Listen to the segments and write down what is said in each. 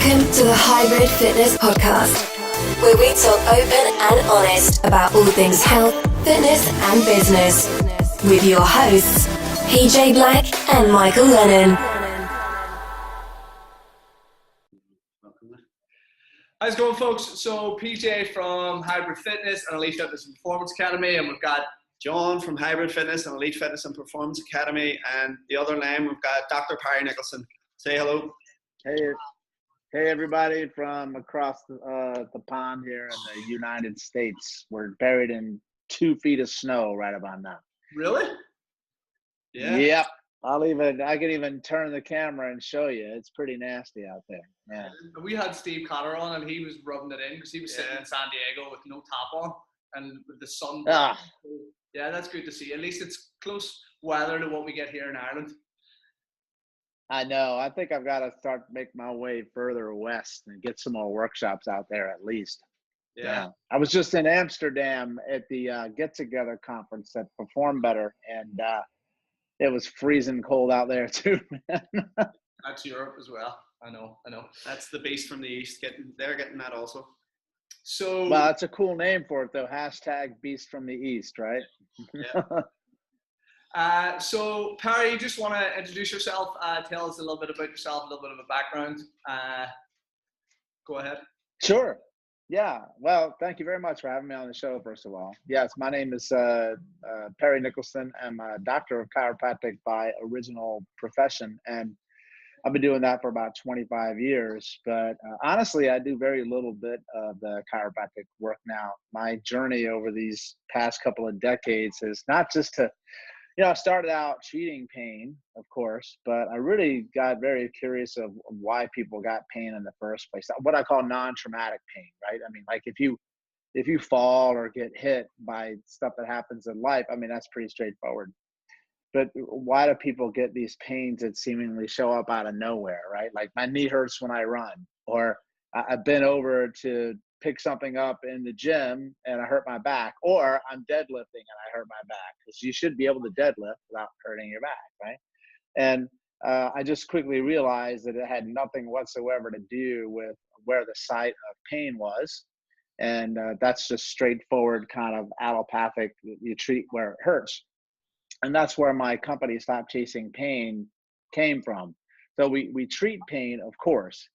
Welcome to the Hybrid Fitness Podcast, where we talk open and honest about all things health, fitness, and business. With your hosts, PJ Black and Michael Lennon. How's it going, folks? So PJ from Hybrid Fitness and Elite Fitness and Performance Academy, and we've got John from Hybrid Fitness and Elite Fitness and Performance Academy, and the other name we've got Dr. Perry Nickelston. Say hello. Hey everybody from across the pond here in the United States. We're buried in 2 feet of snow right about now. Really? Yeah. Yep. I can even turn the camera and show you. It's pretty nasty out there. Yeah. We had Steve Cotter on, and he was rubbing it in because he was sitting in San Diego with no top on and with the sun. Yeah, that's good to see. At least it's close weather to what we get here in Ireland. I know. I think I've got to start make my way further west and get some more workshops out there at least. Yeah. I was just in Amsterdam at the Get Together conference at Perform Better, and it was freezing cold out there too. That's Europe as well. I know. That's the beast from the east. They're getting that also. So well, that's a cool name for it though. # beast from the east, right? Yeah. So Perry, you just want to introduce yourself, tell us a little bit about yourself, a little bit of a background. Go ahead. Sure. Yeah. Well, thank you very much for having me on the show, first of all. Yes, my name is Perry Nickelston. I'm a doctor of chiropractic by original profession, and I've been doing that for about 25 years. But honestly, I do very little bit of the chiropractic work now. My journey over these past couple of decades is not just to I started out treating pain, of course, but I really got very curious of why people got pain in the first place. What I call non-traumatic pain, right? I mean, like if you fall or get hit by stuff that happens in life, I mean, that's pretty straightforward. But why do people get these pains that seemingly show up out of nowhere, right? Like my knee hurts when I run, or I've been over to pick something up in the gym and I hurt my back, or I'm deadlifting and I hurt my back, because you should be able to deadlift without hurting your back, right? And I just quickly realized that it had nothing whatsoever to do with where the site of pain was. And that's just straightforward kind of allopathic, you treat where it hurts. And that's where my company Stop Chasing Pain came from. So we treat pain, of course,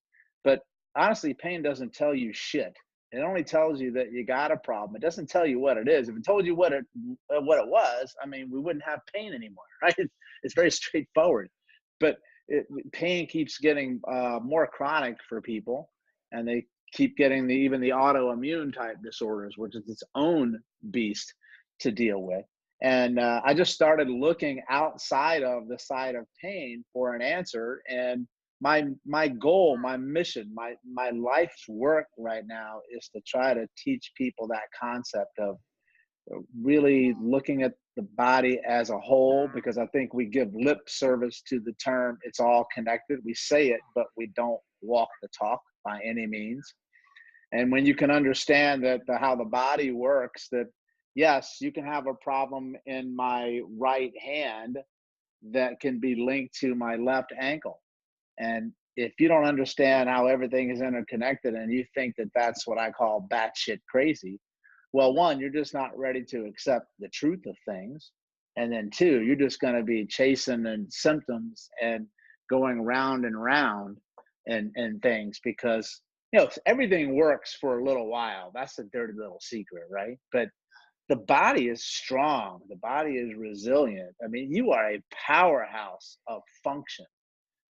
but honestly, pain doesn't tell you shit. It only tells you that you got a problem. It doesn't tell you what it is. If it told you what it was, I mean, we wouldn't have pain anymore, right? It's very straightforward. But pain keeps getting more chronic for people, and they keep getting even the autoimmune type disorders, which is its own beast to deal with. And I just started looking outside of the side of pain for an answer. And my goal, my mission, my life's work right now is to try to teach people that concept of really looking at the body as a whole, because I think we give lip service to the term it's all connected. We say it, but we don't walk the talk by any means. And when you can understand that how the body works, that yes, you can have a problem in my right hand that can be linked to my left ankle. And if you don't understand how everything is interconnected and you think that that's what I call batshit crazy, well, one, you're just not ready to accept the truth of things. And then two, you're just going to be chasing and symptoms and going round and round and things, because, everything works for a little while. That's the dirty little secret, right? But the body is strong. The body is resilient. I mean, you are a powerhouse of function.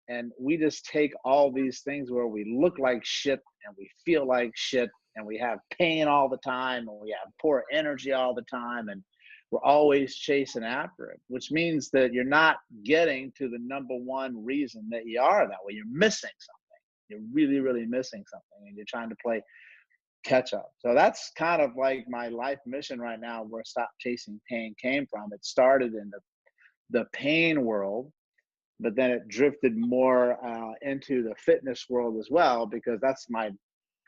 And we just take all these things where we look like shit and we feel like shit and we have pain all the time and we have poor energy all the time and we're always chasing after it, which means that you're not getting to the number one reason that you are that way. You're missing something. You're really, really missing something, and you're trying to play catch up. So that's kind of like my life mission right now, where Stop Chasing Pain came from. It started in the pain world, but then it drifted more into the fitness world as well, because that's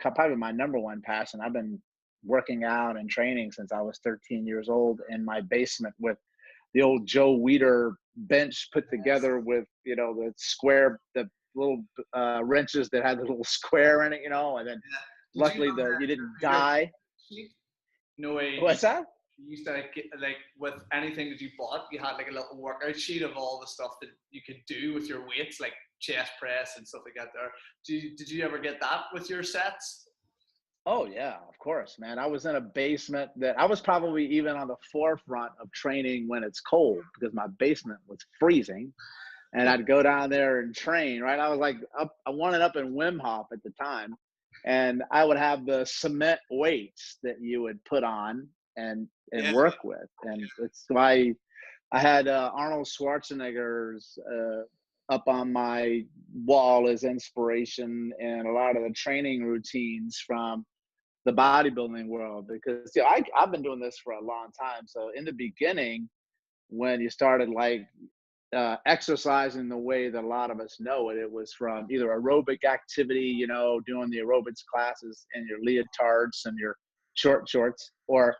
probably my number one passion. I've been working out and training since I was 13 years old in my basement with the old Joe Weider bench put together with, the little wrenches that had the little square in it, you know, and then luckily you didn't die. No way. What's that? You used to like with anything that you bought, you had like a little workout sheet of all the stuff that you could do with your weights, like chest press and stuff like that there. Did you ever get that with your sets? Oh yeah, of course, man. I was in a basement that I was probably even on the forefront of training when it's cold because my basement was freezing. And I'd go down there and train, right? I was like I wanted up in Wim Hof at the time. And I would have the cement weights that you would put on and work with. And it's why I had Arnold Schwarzenegger's up on my wall as inspiration and a lot of the training routines from the bodybuilding world, because I've been doing this for a long time. So in the beginning, when you started like exercising the way that a lot of us know it, it was from either aerobic activity, you know, doing the aerobics classes in your leotards and your short shorts, or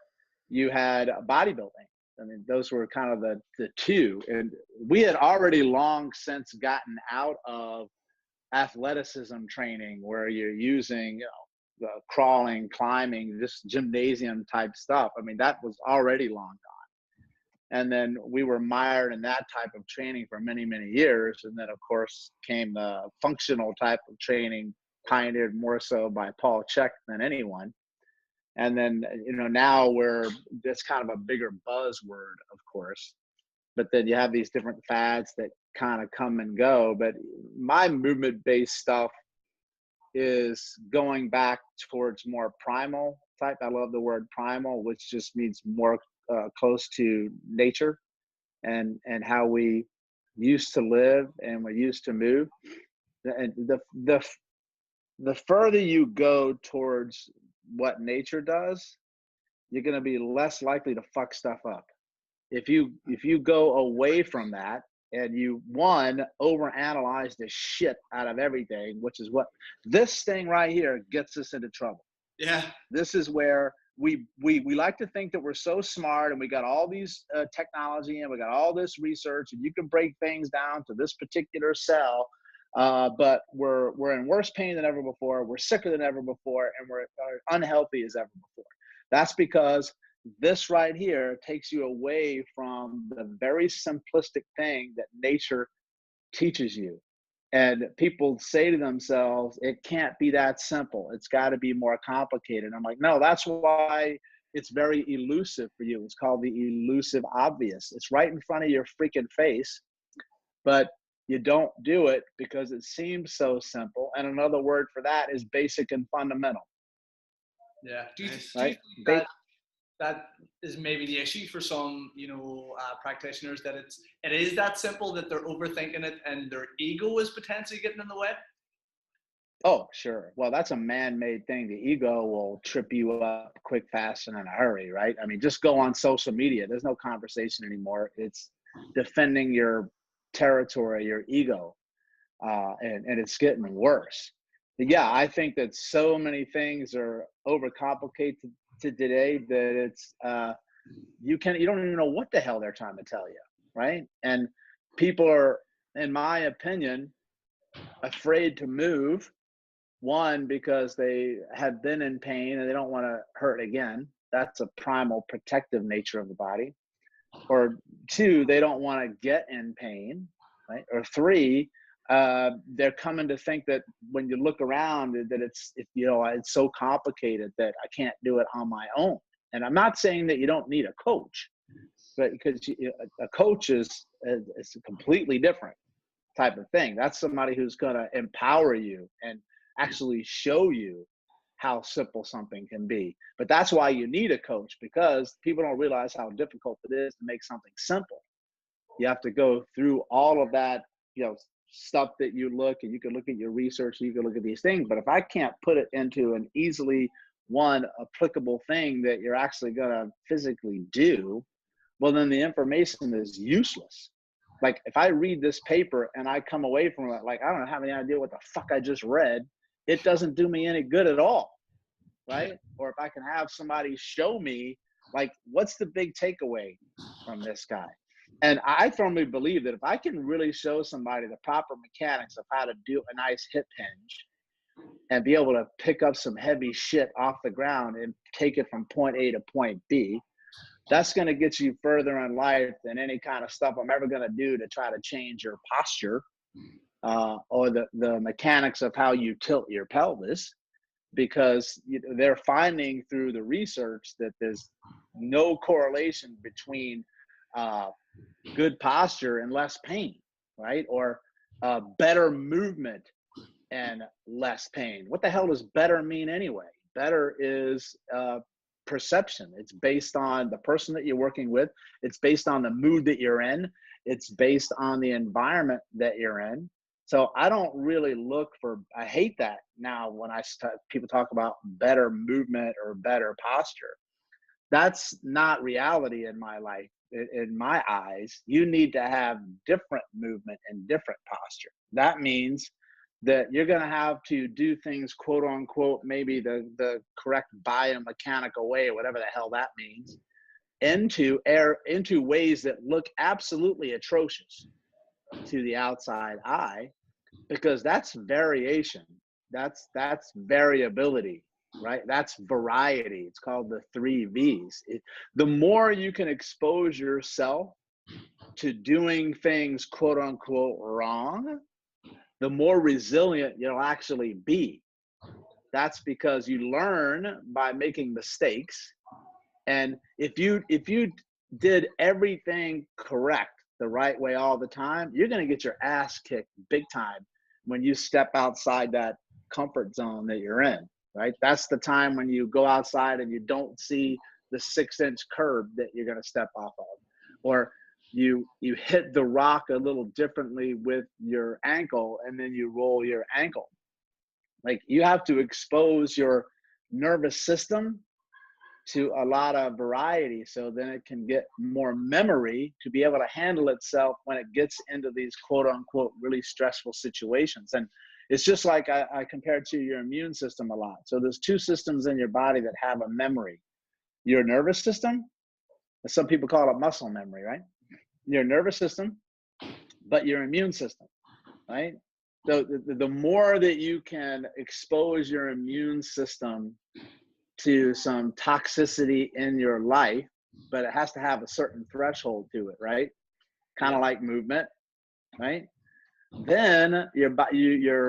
you had bodybuilding. I mean, those were kind of the two. And we had already long since gotten out of athleticism training where you're using, you know, the crawling, climbing, just gymnasium type stuff. I mean, that was already long gone. And then we were mired in that type of training for many, many years. And then, of course, came the functional type of training, pioneered more so by Paul Chek than anyone. And then, you know, now that's kind of a bigger buzzword, of course. But then you have these different fads that kind of come and go. But my movement-based stuff is going back towards more primal type. I love the word primal, which just means more close to nature and how we used to live and we used to move. And the further you go towards what nature does, you're going to be less likely to fuck stuff up. If you go away from that and you overanalyze the shit out of everything, which is what this thing right here gets us into trouble. Yeah. This is where we like to think that we're so smart and we got all these technology and we got all this research and you can break things down to this particular cell, but we're in worse pain than ever before. We're sicker than ever before, and we're unhealthy as ever before. That's because this right here takes you away from the very simplistic thing that nature teaches you. And people say to themselves, it can't be that simple. It's got to be more complicated. I'm like, no, that's why it's very elusive for you. It's called the elusive obvious. It's right in front of your freaking face, but you don't do it because it seems so simple. And another word for that is basic and fundamental. Yeah. Do you right? think that is maybe the issue for some, practitioners, that it is that simple, that they're overthinking it and their ego is potentially getting in the way? Oh, sure. Well, that's a man-made thing. The ego will trip you up quick, fast, and in a hurry, right? I mean, just go on social media. There's no conversation anymore. It's defending your territory, your ego, and it's getting worse. But yeah, I think that so many things are overcomplicated today that it's you don't even know what the hell they're trying to tell you, right? And people are, in my opinion, afraid to move. One, because they have been in pain and they don't want to hurt again. That's a primal protective nature of the body. Or two, they don't want to get in pain, right? Or three, they're coming to think that when you look around that it's so complicated that I can't do it on my own. And I'm not saying that you don't need a coach, but because a coach is a completely different type of thing. That's somebody who's going to empower you and actually show you how simple something can be. But that's why you need a coach, because people don't realize how difficult it is to make something simple. You have to go through all of that, stuff that you can look at your research, you can look at these things. But if I can't put it into an easily applicable thing that you're actually going to physically do, well, then the information is useless. Like if I read this paper and I come away from it like I don't have any idea what the fuck I just read, it doesn't do me any good at all, right? Or if I can have somebody show me, like, what's the big takeaway from this guy? And I firmly believe that if I can really show somebody the proper mechanics of how to do a nice hip hinge and be able to pick up some heavy shit off the ground and take it from point A to point B, that's going to get you further in life than any kind of stuff I'm ever going to do to try to change your posture or the mechanics of how you tilt your pelvis, because they're finding through the research that there's no correlation between good posture and less pain, right? Or better movement and less pain. What the hell does better mean anyway? Better is perception. It's based on the person that you're working with. It's based on the mood that you're in. It's based on the environment that you're in. So I don't really look for, I hate that now when people talk about better movement or better posture. That's not reality in my life. In my eyes, you need to have different movement and different posture. That means that you're going to have to do things, quote unquote, maybe the correct biomechanical way, or whatever the hell that means, into ways that look absolutely atrocious to the outside eye, because that's variation. That's variability, right? That's variety. It's called the 3 V's. The more you can expose yourself to doing things, quote unquote, wrong, the more resilient you'll actually be. That's because you learn by making mistakes. And if you did everything correct the right way all the time, you're going to get your ass kicked big time when you step outside that comfort zone that you're in, right? That's the time when you go outside and you don't see the 6-inch curb that you're going to step off of, or you hit the rock a little differently with your ankle and then you roll your ankle. Like, you have to expose your nervous system to a lot of variety, so then it can get more memory to be able to handle itself when it gets into these quote unquote really stressful situations. And it's just like I compare it to your immune system a lot. So there's 2 systems in your body that have a memory: your nervous system, some people call it muscle memory, right? Your nervous system, but your immune system, right? So the more that you can expose your immune system to some toxicity in your life, but it has to have a certain threshold to it, right? Kind of like movement, right? Then your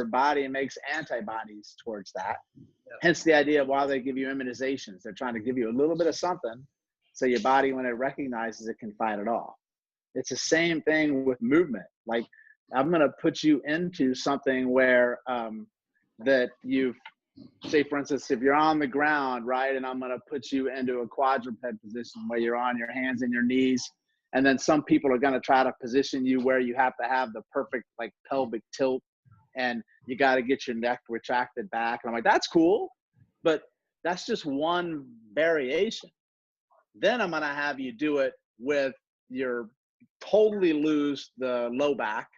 body makes antibodies towards that. Yep. Hence the idea of why they give you immunizations. They're trying to give you a little bit of something so your body, when it recognizes it, can fight it off. It's the same thing with movement. Like, I'm going to put you into something where that you've, say for instance, if you're on the ground, right, and I'm going to put you into a quadruped position where you're on your hands and your knees, and then some people are going to try to position you where you have to have the perfect like pelvic tilt, and you got to get your neck retracted back. And I'm like, that's cool, but that's just one variation. Then I'm going to have you do it with your totally loose the low back,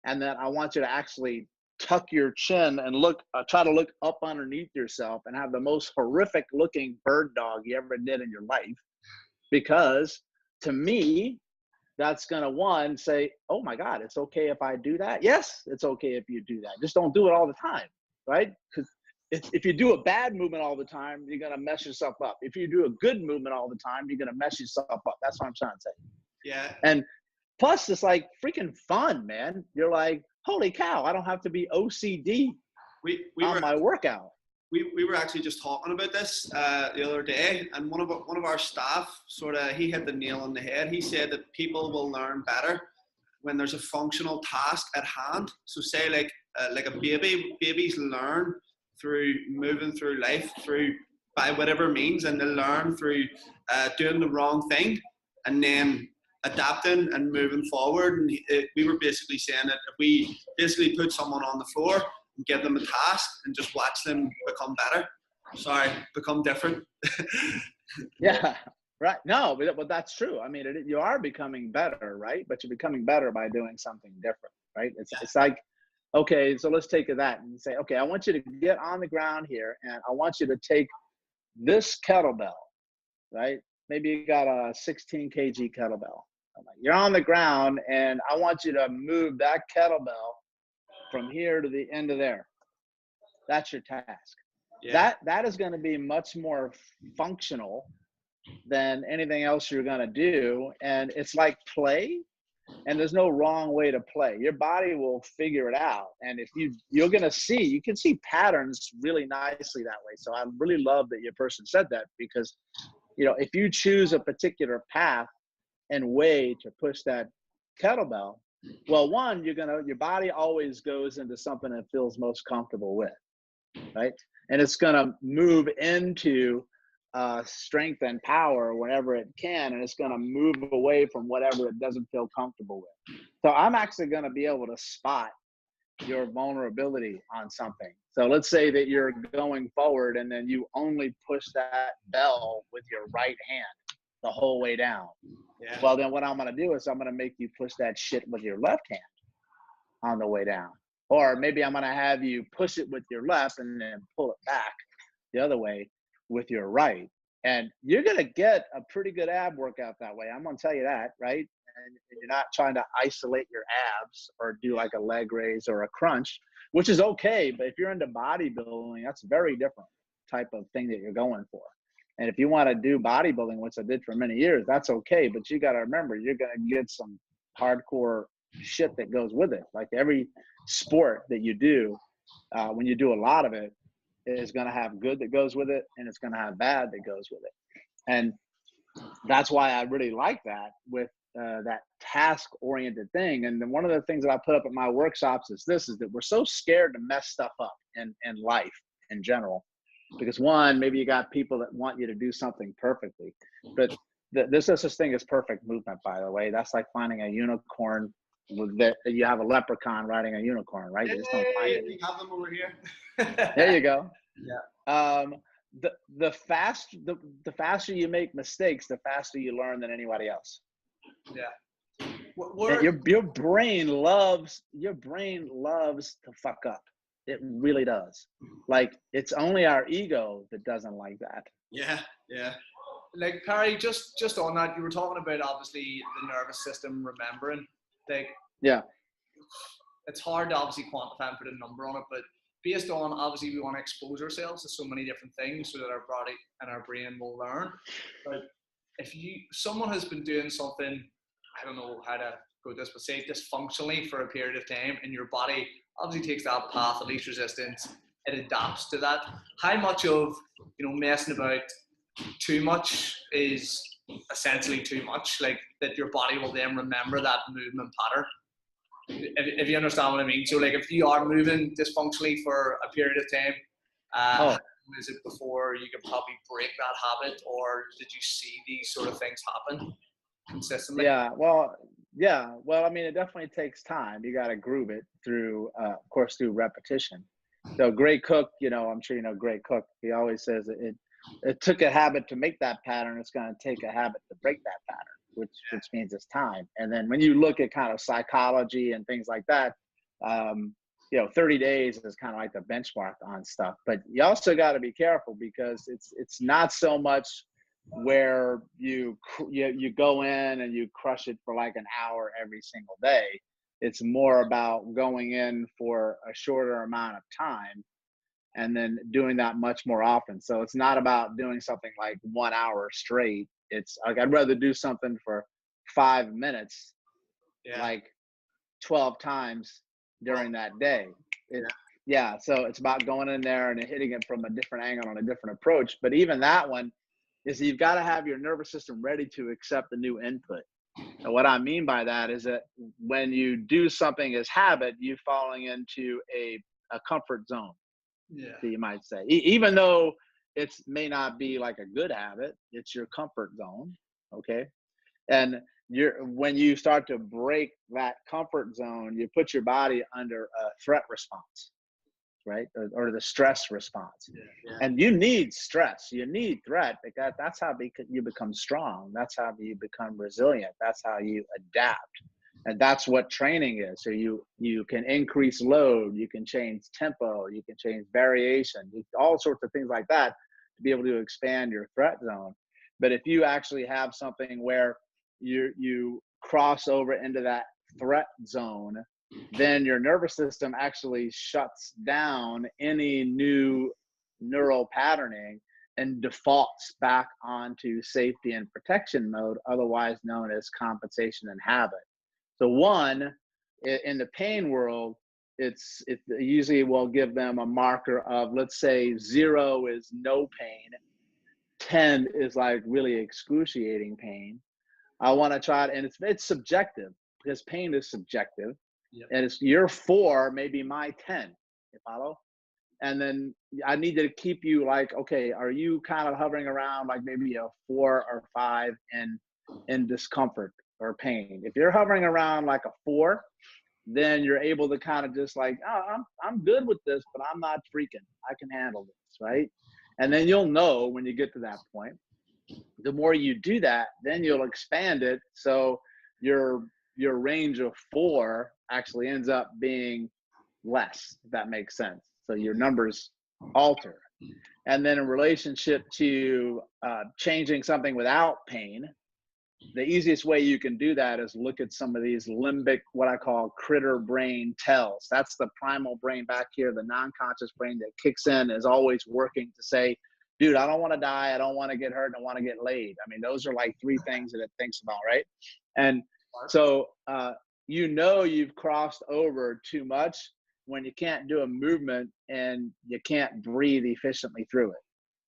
and then I want you to actually tuck your chin and try to look up underneath yourself and have the most horrific looking bird dog you ever did in your life. Because to me, that's gonna say, oh my God, it's okay if I do that. Yes, it's okay if you do that. Just don't do it all the time, right? Because if you do a bad movement all the time, you're gonna mess yourself up. If you do a good movement all the time, you're gonna mess yourself up. That's what I'm trying to say. Yeah. And plus, it's like freaking fun, man. You're like, holy cow, I don't have to be OCD on my workout. We were actually just talking about this the other day, and one of our staff he hit the nail on the head. He said that people will learn better when there's a functional task at hand. So say like a babies learn through moving through life by whatever means, and they learn through doing the wrong thing and then adapting and moving forward. And we were basically saying that if we basically put someone on the floor and give them a task and just watch them become different. Yeah, right. No, but that's true. I mean, you are becoming better, right? But you're becoming better by doing something different, right? It's like, okay, so let's take that and say, okay, I want you to get on the ground here, and I want you to take this kettlebell, right? Maybe you got a 16 kg kettlebell. I'm like, you're on the ground and I want you to move that kettlebell from here to the end of there. That's your task. Yeah. That is going to be much more functional than anything else you're going to do. And it's like play, and there's no wrong way to play. Your body will figure it out. And if you can see patterns really nicely that way. So I really love that your person said that, because, you know, if you choose a particular path and way to push that kettlebell, well, one, your body always goes into something it feels most comfortable with, right? And it's going to move into strength and power whenever it can, and it's going to move away from whatever it doesn't feel comfortable with. So I'm actually going to be able to spot your vulnerability on something. So let's say that you're going forward and then you only push that bell with your right hand the whole way down. Yeah. Well, then what I'm going to do is I'm going to make you push that shit with your left hand on the way down. Or maybe I'm going to have you push it with your left and then pull it back the other way with your right. And you're going to get a pretty good ab workout that way. I'm going to tell you that, right? And you're not trying to isolate your abs or do like a leg raise or a crunch, which is okay. But if you're into bodybuilding, that's a very different type of thing that you're going for. And if you want to do bodybuilding, which I did for many years, that's okay. But you got to remember, you're going to get some hardcore shit that goes with it. Like every sport that you do, when you do a lot of it, is going to have good that goes with it, and it's going to have bad that goes with it. And that's why I really like that with that task-oriented thing. And then one of the things that I put up at my workshops is that we're so scared to mess stuff up in life in general. Because one, maybe you got people that want you to do something perfectly, but there's no such thing as perfect movement, by the way. That's like finding a unicorn that you have a leprechaun riding a unicorn, right? You just don't find it. We have them over here. There you go. Yeah. The faster you make mistakes, the faster you learn than anybody else. Yeah. And your brain loves to fuck up. It really does. Like, it's only our ego that doesn't like that. Yeah. Yeah. Like, Perry, just on that, you were talking about obviously the nervous system remembering. Like, yeah, it's hard to obviously quantify and put a number on it, but based on, obviously, we want to expose ourselves to so many different things so that our body and our brain will learn. But if someone has been doing something, I don't know how to go this, but say dysfunctionally for a period of time, and your body obviously takes that path of least resistance, it adapts to that. How much of, messing about too much is essentially too much, like that your body will then remember that movement pattern? If you understand what I mean. So like if you are moving dysfunctionally for a period of time, how long is it before you can probably break that habit, or did you see these sort of things happen consistently? Well, I mean, it definitely takes time. You got to groove it through, of course, through repetition. So Gray Cook, I'm sure you know Gray Cook, he always says it took a habit to make that pattern. It's going to take a habit to break that pattern, which means it's time. And then when you look at kind of psychology and things like that, 30 days is kind of like the benchmark on stuff. But you also got to be careful, because it's not so much where you go in and you crush it for like an hour every single day. It's more about going in for a shorter amount of time and then doing that much more often. So it's not about doing something like 1 hour straight. It's like, I'd rather do something for 5 minutes, like 12 times during that day. So it's about going in there and hitting it from a different angle and a different approach. But even that one is, you've got to have your nervous system ready to accept the new input. And what I mean by that is that when you do something as habit, you're falling into a comfort zone, you might say. Even though it may not be like a good habit, it's your comfort zone, okay? And when you start to break that comfort zone, you put your body under a threat response, right? Or the stress response. And you need stress, you need threat, because that's how you become strong. That's how you become resilient. That's how you adapt. And that's what training is. So you can increase load, you can change tempo, you can change variation, all sorts of things like that to be able to expand your threat zone. But if you actually have something where you cross over into that threat zone, then your nervous system actually shuts down any new neural patterning and defaults back onto safety and protection mode, otherwise known as compensation and habit. So one, in the pain world, it usually will give them a marker of, let's say 0 is no pain, 10 is like really excruciating pain. I want to try it, and it's subjective, because pain is subjective. Yep. And it's your 4, maybe my 10. You follow? And then I need to keep you like, okay, are you kind of hovering around like maybe a 4 or 5 in discomfort or pain? If you're hovering around like a 4, then you're able to kind of just like, oh, I'm good with this, but I'm not freaking. I can handle this, right? And then you'll know when you get to that point. The more you do that, then you'll expand it. So your range of 4 actually ends up being less, if that makes sense. So your numbers alter. And then in relationship to changing something without pain, the easiest way you can do that is look at some of these limbic, what I call critter brain tells. That's the primal brain back here, the non-conscious brain that kicks in, is always working to say, dude, I don't want to die, I don't want to get hurt, I want to get laid. I mean, those are like 3 things that it thinks about, right? And so you've crossed over too much when you can't do a movement and you can't breathe efficiently through it.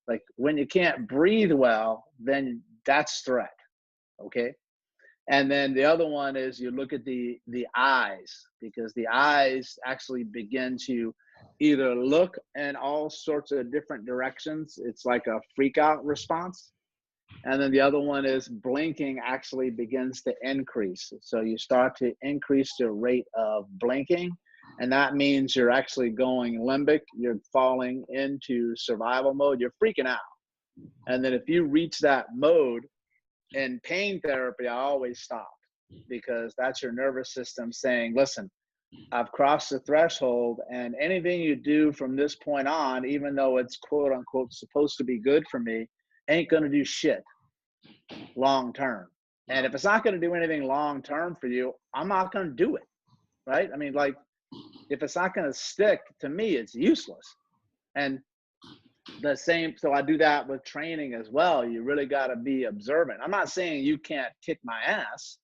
Like when you can't breathe well, then that's threat, okay? And then the other one is you look at the eyes, because the eyes actually begin to either look in all sorts of different directions. It's like a freak out response. And then the other one is blinking actually begins to increase. So you start to increase the rate of blinking, and that means you're actually going limbic, you're falling into survival mode, you're freaking out. And then if you reach that mode, in pain therapy, I always stop, because that's your nervous system saying, listen, I've crossed the threshold, and anything you do from this point on, even though it's quote unquote supposed to be good for me, ain't going to do shit long term. And if it's not going to do anything long term for you, I'm not going to do it, right? I mean, like, if it's not going to stick, to me, it's useless. And the same, so I do that with training as well. You really got to be observant. I'm not saying you can't kick my ass,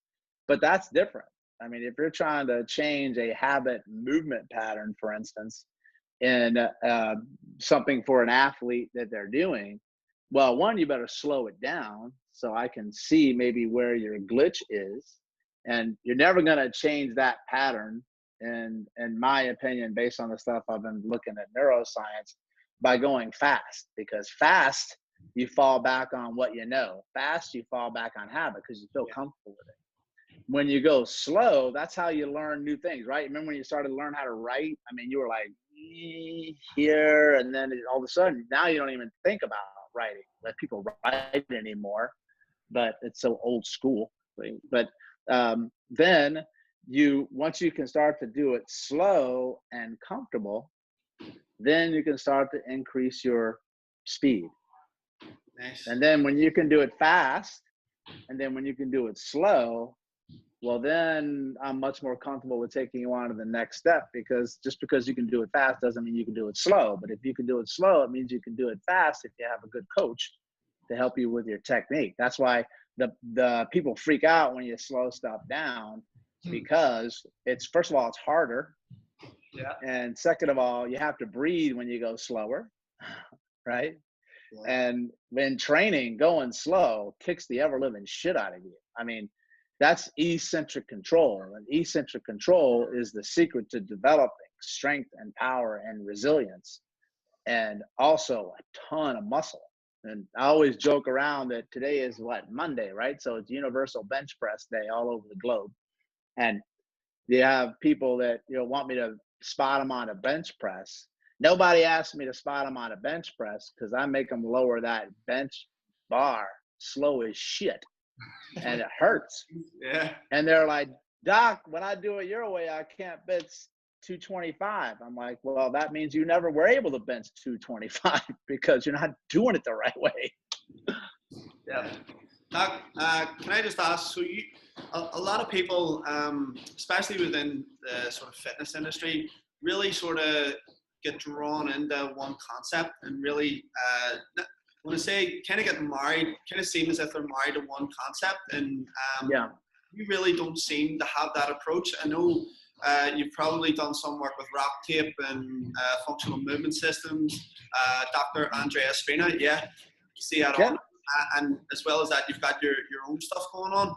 but that's different. I mean, if you're trying to change a habit movement pattern, for instance, in something for an athlete that they're doing, well, one, you better slow it down so I can see maybe where your glitch is. And you're never going to change that pattern, in my opinion, based on the stuff I've been looking at neuroscience, by going fast. Because fast, you fall back on what you know. Fast, you fall back on habit because you feel comfortable with it. When you go slow, that's how you learn new things, right? Remember when you started to learn how to write? I mean, you were like here, and then all of a sudden, now you don't even think about writing. Let people write anymore, but it's so old school. But then once you can start to do it slow and comfortable, then you can start to increase your speed. Nice. And then when you can do it fast, and then when you can do it slow, well, then I'm much more comfortable with taking you on to the next step, because just because you can do it fast doesn't mean you can do it slow. But if you can do it slow, it means you can do it fast if you have a good coach to help you with your technique. That's why the people freak out when you slow stuff down, because it's, first of all, it's harder. Yeah. And second of all, you have to breathe when you go slower, right? Yeah. And when training, going slow kicks the ever-living shit out of you. I mean, that's eccentric control. And eccentric control is the secret to developing strength and power and resilience, and also a ton of muscle. And I always joke around that today is Monday, right? So it's Universal Bench Press Day all over the globe. And you have people that want me to spot them on a bench press. Nobody asked me to spot them on a bench press, because I make them lower that bench bar slow as shit. And it hurts. Yeah. And they're like, Doc, when I do it your way, I can't bench 225. I'm like, well, that means you never were able to bench 225 because you're not doing it the right way. Yeah. Doc, can I just ask, so A lot of people, especially within the sort of fitness industry, really sort of get drawn into one concept and really, when I say kind of get married, kind of seem as if they're married to one concept, and Yeah. you really don't seem to have that approach. I know you've probably done some work with rock tape and functional movement systems. Dr. Andrea Spina, yeah, you see that Yeah. on, and as well as that, you've got your own stuff going on.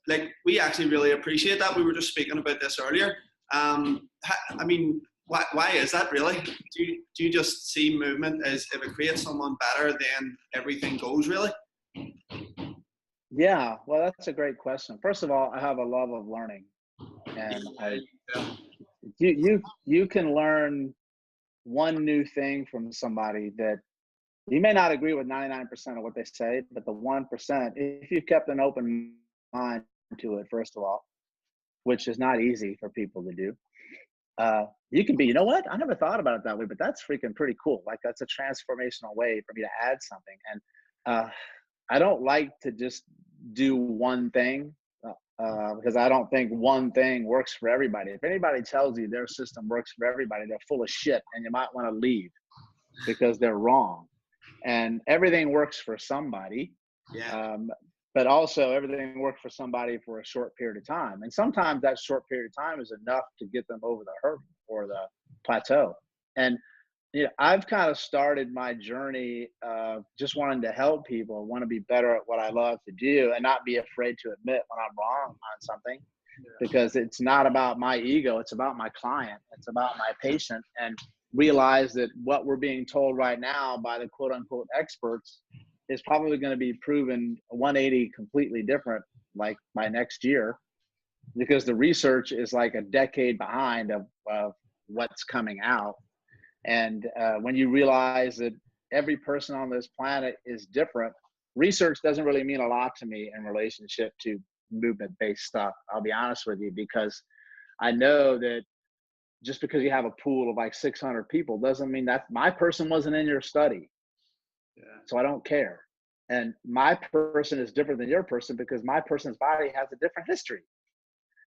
Like, we actually really appreciate that. We were just speaking about this earlier. I mean, why is that really? Do you just see movement as if it creates someone better, then everything goes, really? Yeah, well, that's a great question. First of all, I have a love of learning, and you can learn one new thing from somebody that you may not agree with 99% of what they say, but the 1%, if you've kept an open mind to it, first of all, which is not easy for people to do, you can be, you know what? I never thought about it that way, but that's freaking pretty cool. Like, that's a transformational way for me to add something. And I don't like to just do one thing because I don't think one thing works for everybody. If anybody tells you their system works for everybody, they're full of shit, and you might want to leave because they're wrong. And everything works for somebody. Yeah. But also everything works for somebody for a short period of time. And sometimes that short period of time is enough to get them over the hurdle or the plateau. And I've kind of started my journey just wanting to help people, want to be better at what I love to do, and not be afraid to admit when I'm wrong on something, because it's not about my ego. It's about my client. It's about my patient. And realize that what we're being told right now by the quote unquote experts is probably going to be proven 180 completely different, like by next year, because the research is like a decade behind of what's coming out. And when you realize that every person on this planet is different, research doesn't really mean a lot to me in relationship to movement-based stuff. I'll be honest with you, because I know that just because you have a pool of like 600 people doesn't mean that my person wasn't in your study. Yeah. So I don't care. And my person is different than your person because my person's body has a different history.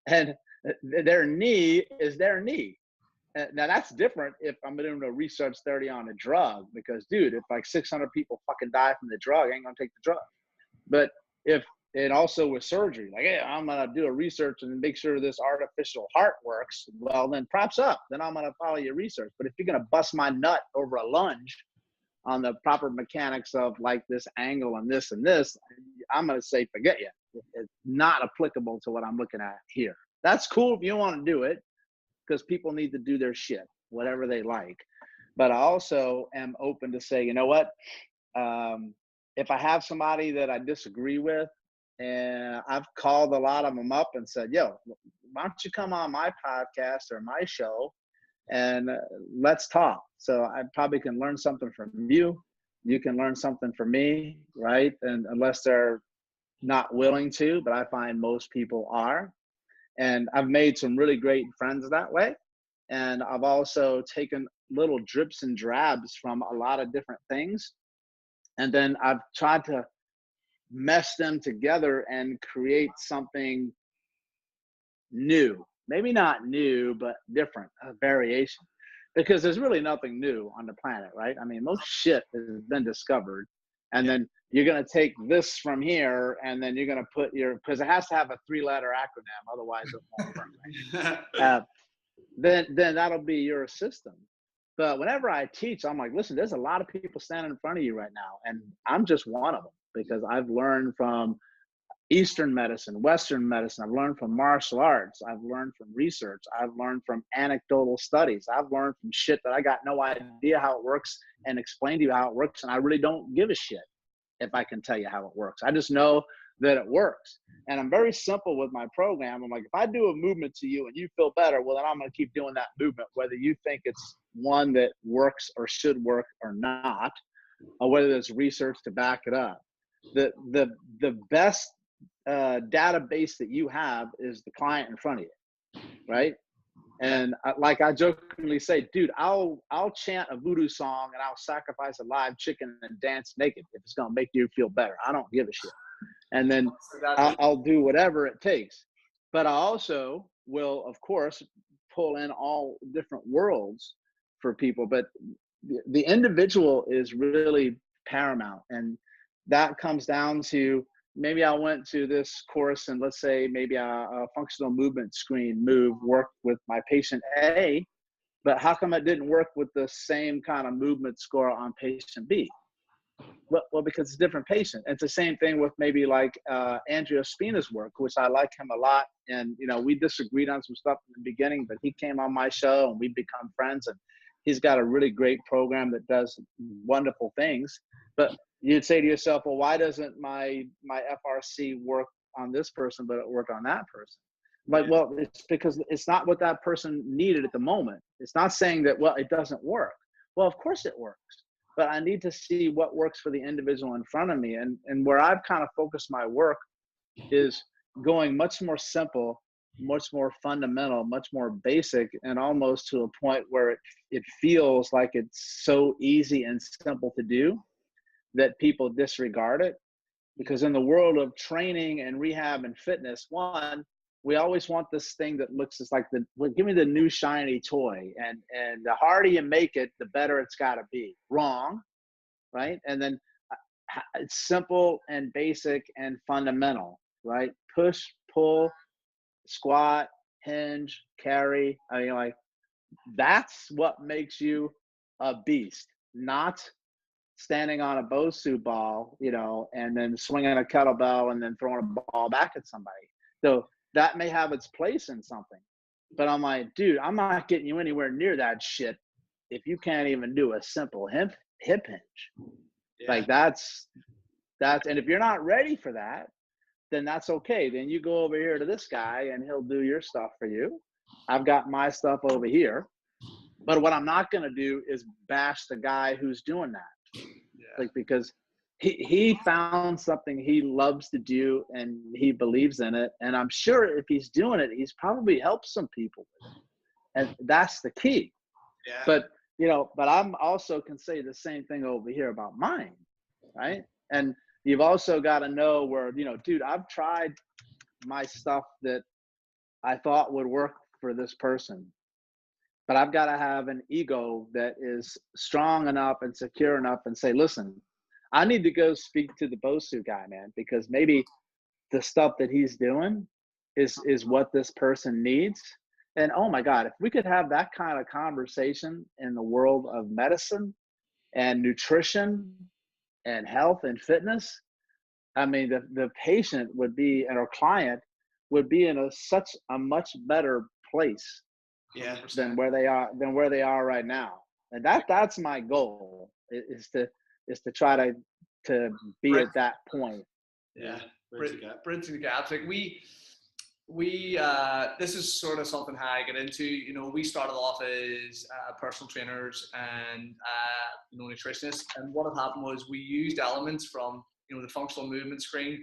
And their knee is their knee. Now that's different if I'm doing a research study on a drug, because dude, if like 600 people fucking die from the drug, I ain't gonna take the drug. But if it also with surgery, like, hey, I'm gonna do a research and make sure this artificial heart works, well then props up, then I'm gonna follow your research. But if you're gonna bust my nut over a lunge on the proper mechanics of like this angle and this, I'm gonna say forget you. It's not applicable to what I'm looking at here. That's cool if you want to do it, because people need to do their shit, whatever they like. But I also am open to say, you know what? If I have somebody that I disagree with, and I've called a lot of them up and said, yo, why don't you come on my podcast or my show and let's talk. So I probably can learn something from you. You can learn something from me, right? And unless they're not willing to, but I find most people are. And I've made some really great friends that way. And I've also taken little drips and drabs from a lot of different things. And then I've tried to mesh them together and create something new. Maybe not new, but different, a variation. Because there's really nothing new on the planet, right? I mean, most shit has been discovered. And then you're going to take this from here, and then you're going to put because it has to have a 3-letter acronym, otherwise it won't work. Right? Then that'll be your system. But whenever I teach, I'm like, listen, there's a lot of people standing in front of you right now, and I'm just one of them, because I've learned from Eastern medicine, Western medicine. I've learned from martial arts. I've learned from research. I've learned from anecdotal studies. I've learned from shit that I got no idea how it works and explain to you how it works. And I really don't give a shit if I can tell you how it works. I just know that it works. And I'm very simple with my program. I'm like, if I do a movement to you and you feel better, well, then I'm going to keep doing that movement, whether you think it's one that works or should work or not, or whether there's research to back it up. The best database that you have is the client in front of you, right? And like I jokingly say, dude, I'll chant a voodoo song and I'll sacrifice a live chicken and dance naked if it's gonna make you feel better. I don't give a shit. and then I'll do whatever it takes. But I also will, of course, pull in all different worlds for people. But the individual is really paramount. And that comes down to, maybe I went to this course and let's say maybe a functional movement screen worked with my patient A, but how come it didn't work with the same kind of movement score on patient B? Well, because it's a different patient. It's the same thing with maybe like Andrea Spina's work, which I like him a lot. And, we disagreed on some stuff in the beginning, but he came on my show and we've become friends. And he's got a really great program that does wonderful things. But you'd say to yourself, well, why doesn't my FRC work on this person, but it worked on that person? Like, well, it's because it's not what that person needed at the moment. It's not saying that, well, it doesn't work. Well, of course it works. But I need to see what works for the individual in front of me. And where I've kind of focused my work is going much more simple, much more fundamental, much more basic, and almost to a point where it feels like it's so easy and simple to do that people disregard it. Because in the world of training and rehab and fitness, one, we always want this thing that looks just like give me the new shiny toy, and the harder you make it, the better it's got to be. Wrong, right? And then it's simple and basic and fundamental, right? Push, pull, squat, hinge, carry. I mean, like, that's what makes you a beast, not standing on a Bosu ball, and then swinging a kettlebell and then throwing a ball back at somebody. So that may have its place in something, but I'm like, dude, I'm not getting you anywhere near that shit if you can't even do a simple hip hinge. Yeah. Like that's, and if you're not ready for that, then that's okay. Then you go over here to this guy and he'll do your stuff for you. I've got my stuff over here. But what I'm not going to do is bash the guy who's doing that. Yeah. Like, because he found something he loves to do and he believes in it. And I'm sure if he's doing it, he's probably helped some people with it. And that's the key. Yeah. But, but I'm also can say the same thing over here about mine, right? And you've also got to know where, dude, I've tried my stuff that I thought would work for this person, but I've got to have an ego that is strong enough and secure enough and say, listen, I need to go speak to the Bosu guy, man, because maybe the stuff that he's doing is what this person needs. And oh my God, if we could have that kind of conversation in the world of medicine and nutrition and health and fitness, I mean, the patient would be, and our client would be in such a much better place, yeah, than where they are right now. And that's my goal, is to try to be at that point. Yeah, bridging the gaps. Like we this is sort of something I get into. We started off as personal trainers and nutritionists, and what had happened was we used elements from the functional movement screen.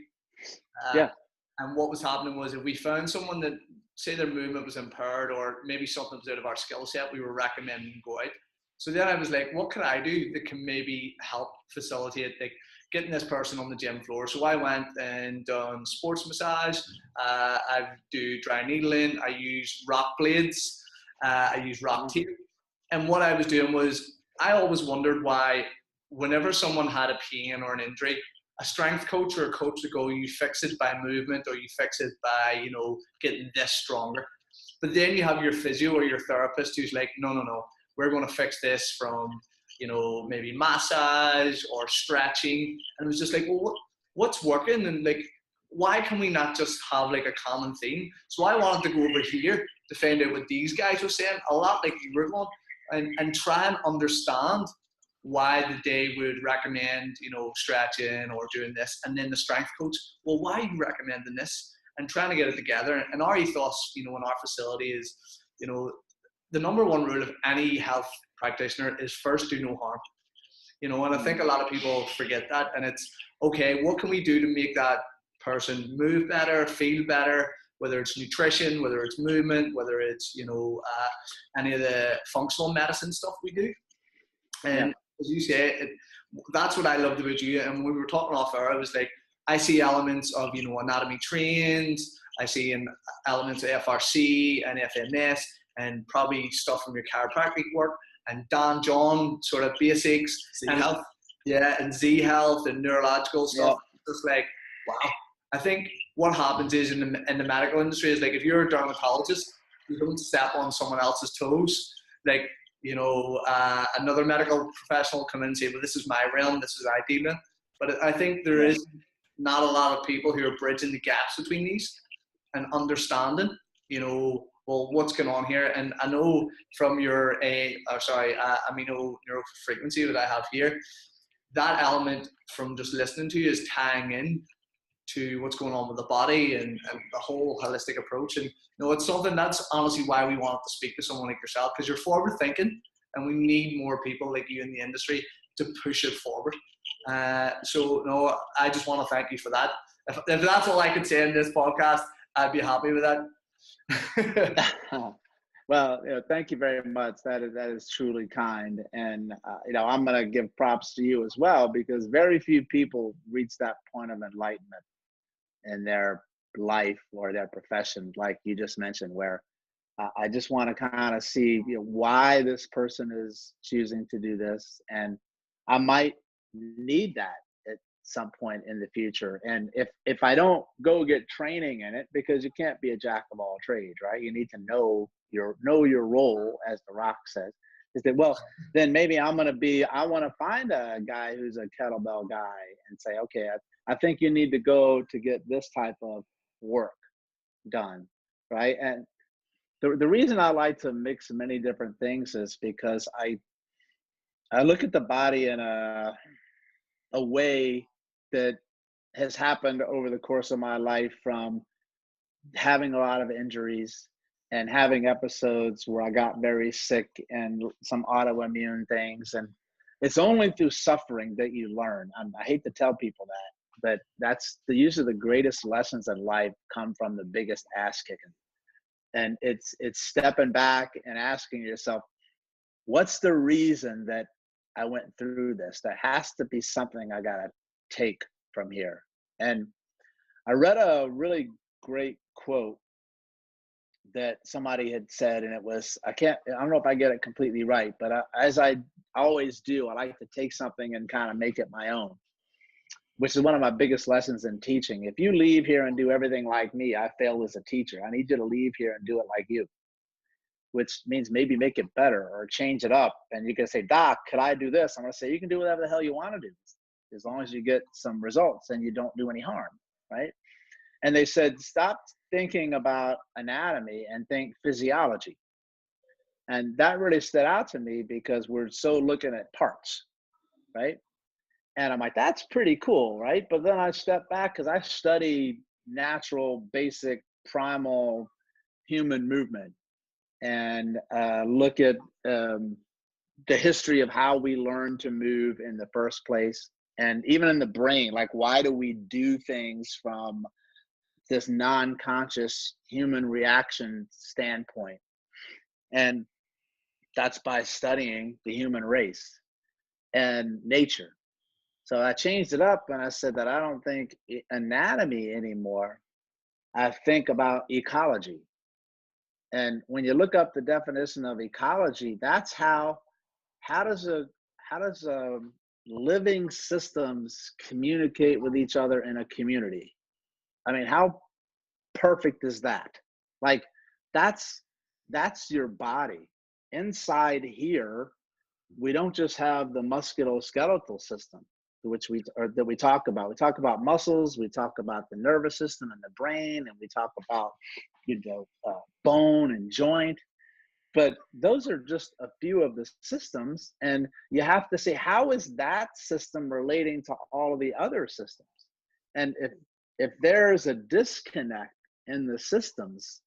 Yeah. And what was happening was, if we found someone that, say, their movement was impaired or maybe something was out of our skill set, we were recommending go out. So then I was like, what can I do that can maybe help facilitate like getting this person on the gym floor? So I went and done sports massage. I do dry needling. I use rock blades. I use rock tape. And what I was doing was, I always wondered why, whenever someone had a pain or an injury, a strength coach or a coach would go, you fix it by movement, or you fix it by, getting this stronger. But then you have your physio or your therapist who's like, no, we're going to fix this from, maybe massage or stretching. And it was just like, well, what's working? And like, why can we not just have like a common theme? So I wanted to go over here to find out what these guys were saying, a lot like you were going, and try and understand why they would recommend, stretching or doing this. And then the strength coach, well, why are you recommending this? And trying to get it together. And our ethos, in our facility is, the number one rule of any health practitioner is first do no harm. And I think a lot of people forget that. And it's, okay, what can we do to make that person move better, feel better, whether it's nutrition, whether it's movement, whether it's, any of the functional medicine stuff we do. And as you say, that's what I loved about you. And when we were talking off air, I was like, I see elements of, anatomy trained. I see elements of FRC and FMS and probably stuff from your chiropractic work, and John sort of basics. Z Health. Yeah, and Z Health and neurological stuff. Yeah. Just like, wow. I think what happens is in the medical industry is like, if you're a dermatologist, you don't step on someone else's toes. Like, another medical professional come in and say, well, this is my realm, this is what I deal with. But I think there is not a lot of people who are bridging the gaps between these and understanding, well, what's going on here. And I know from your amino neurofrequency that I have here, that element from just listening to you is tying in to what's going on with the body and the whole holistic approach. And it's something that's honestly why we wanted to speak to someone like yourself, because you're forward thinking and we need more people like you in the industry to push it forward. I just want to thank you for that. If that's all I could say in this podcast, I'd be happy with that. Well, thank you very much. That is truly kind. And, I'm going to give props to you as well, because very few people reach that point of enlightenment in their life or their profession, like you just mentioned, where I just want to kind of see why this person is choosing to do this. And I might need that at some point in the future. And if I don't go get training in it, because you can't be a jack of all trades, right? You need to know your role, as The Rock says. Is that, well, then maybe I want to find a guy who's a kettlebell guy and say, okay, I think you need to go to get this type of work done, right? And the reason I like to mix many different things is because I look at the body in a way that has happened over the course of my life, from having a lot of injuries and having episodes where I got very sick and some autoimmune things. And it's only through suffering that you learn. I hate to tell people that, but that's usually the greatest lessons in life come from the biggest ass kicking. And it's stepping back and asking yourself, what's the reason that I went through this? There has to be something I got to take from here. And I read a really great quote that somebody had said, and it was, I don't know if I get it completely right, but as I always do, I like to take something and kind of make it my own, which is one of my biggest lessons in teaching. If you leave here and do everything like me, I failed as a teacher. I need you to leave here and do it like you, which means maybe make it better or change it up. And you can say, Doc, could I do this? I'm going to say, you can do whatever the hell you want to do, as long as you get some results and you don't do any harm, right? And they said, stop thinking about anatomy and think physiology. And that really stood out to me, because we're so looking at parts, right? And I'm like, that's pretty cool, right? But then I stepped back, because I study natural, basic, primal human movement, and look at the history of how we learn to move in the first place. And even in the brain, like, why do we do things from this non-conscious human reaction standpoint? And that's by studying the human race and nature. So I changed it up, and I said that I don't think anatomy anymore. I think about ecology. And when you look up the definition of ecology, that's how does living systems communicate with each other in a community? I mean, how perfect is that? Like, that's your body. Inside here, we don't just have the musculoskeletal system, which we talk about. We talk about muscles, we talk about the nervous system and the brain, and we talk about bone and joint. But those are just a few of the systems, and you have to say, how is that system relating to all of the other systems? And if there's a disconnect in the systems,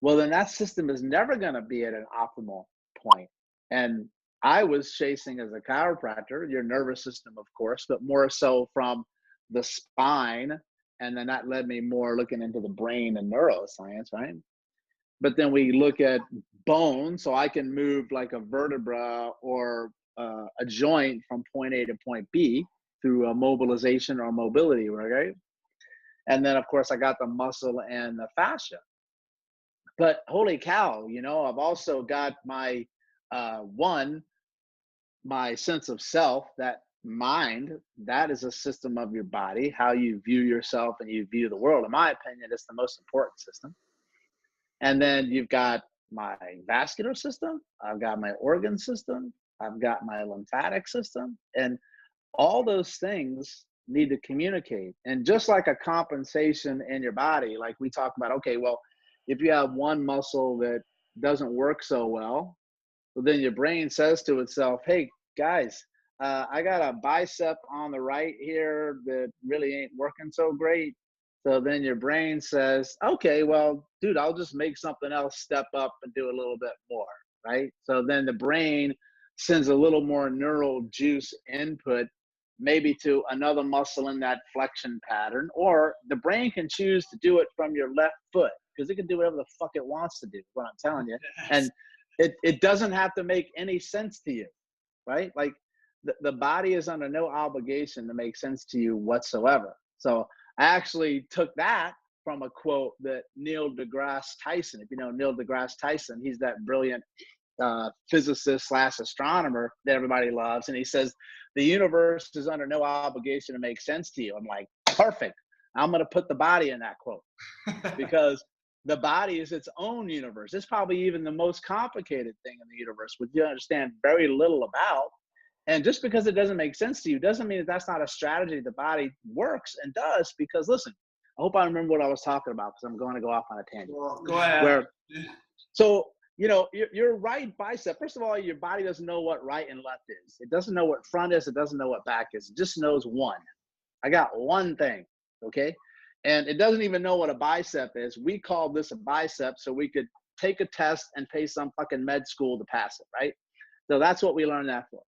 well, then that system is never going to be at an optimal point. And I was chasing, as a chiropractor, your nervous system, of course, but more so from the spine. And then that led me more looking into the brain and neuroscience, right? But then we look at bone, so I can move like a vertebra or a joint from point A to point B through a mobilization or mobility, right? And then of course I got the muscle and the fascia. But holy cow, I've also got my my sense of self, that mind, that is a system of your body, how you view yourself and you view the world. In my opinion, it's the most important system. And then you've got my vascular system, I've got my organ system, I've got my lymphatic system, and all those things need to communicate. And just like a compensation in your body, like we talk about, okay, well, if you have one muscle that doesn't work so well, then your brain says to itself, hey, guys, I got a bicep on the right here that really ain't working so great. So then your brain says, okay, well, dude, I'll just make something else step up and do a little bit more, right? So then the brain sends a little more neural juice input, maybe to another muscle in that flexion pattern, or the brain can choose to do it from your left foot, because it can do whatever the fuck it wants to do, what I'm telling you. And it doesn't have to make any sense to you, right? Like the body is under no obligation to make sense to you whatsoever. So I actually took that from a quote that Neil deGrasse Tyson, if you know Neil deGrasse Tyson, he's that brilliant physicist / astronomer that everybody loves. And he says, the universe is under no obligation to make sense to you. I'm like, perfect. I'm going to put the body in that quote because the body is its own universe. It's probably even the most complicated thing in the universe, which you understand very little about. And just because it doesn't make sense to you doesn't mean that that's not a strategy the body works and does. Because listen, I hope I remember what I was talking about, because I'm going to go off on a tangent. Well, go ahead. So, your right bicep, first of all, your body doesn't know what right and left is. It doesn't know what front is. It doesn't know what back is. It just knows one. I got one thing, okay? And it doesn't even know what a bicep is. We call this a bicep so we could take a test and pay some fucking med school to pass it, right? So that's what we learned that for.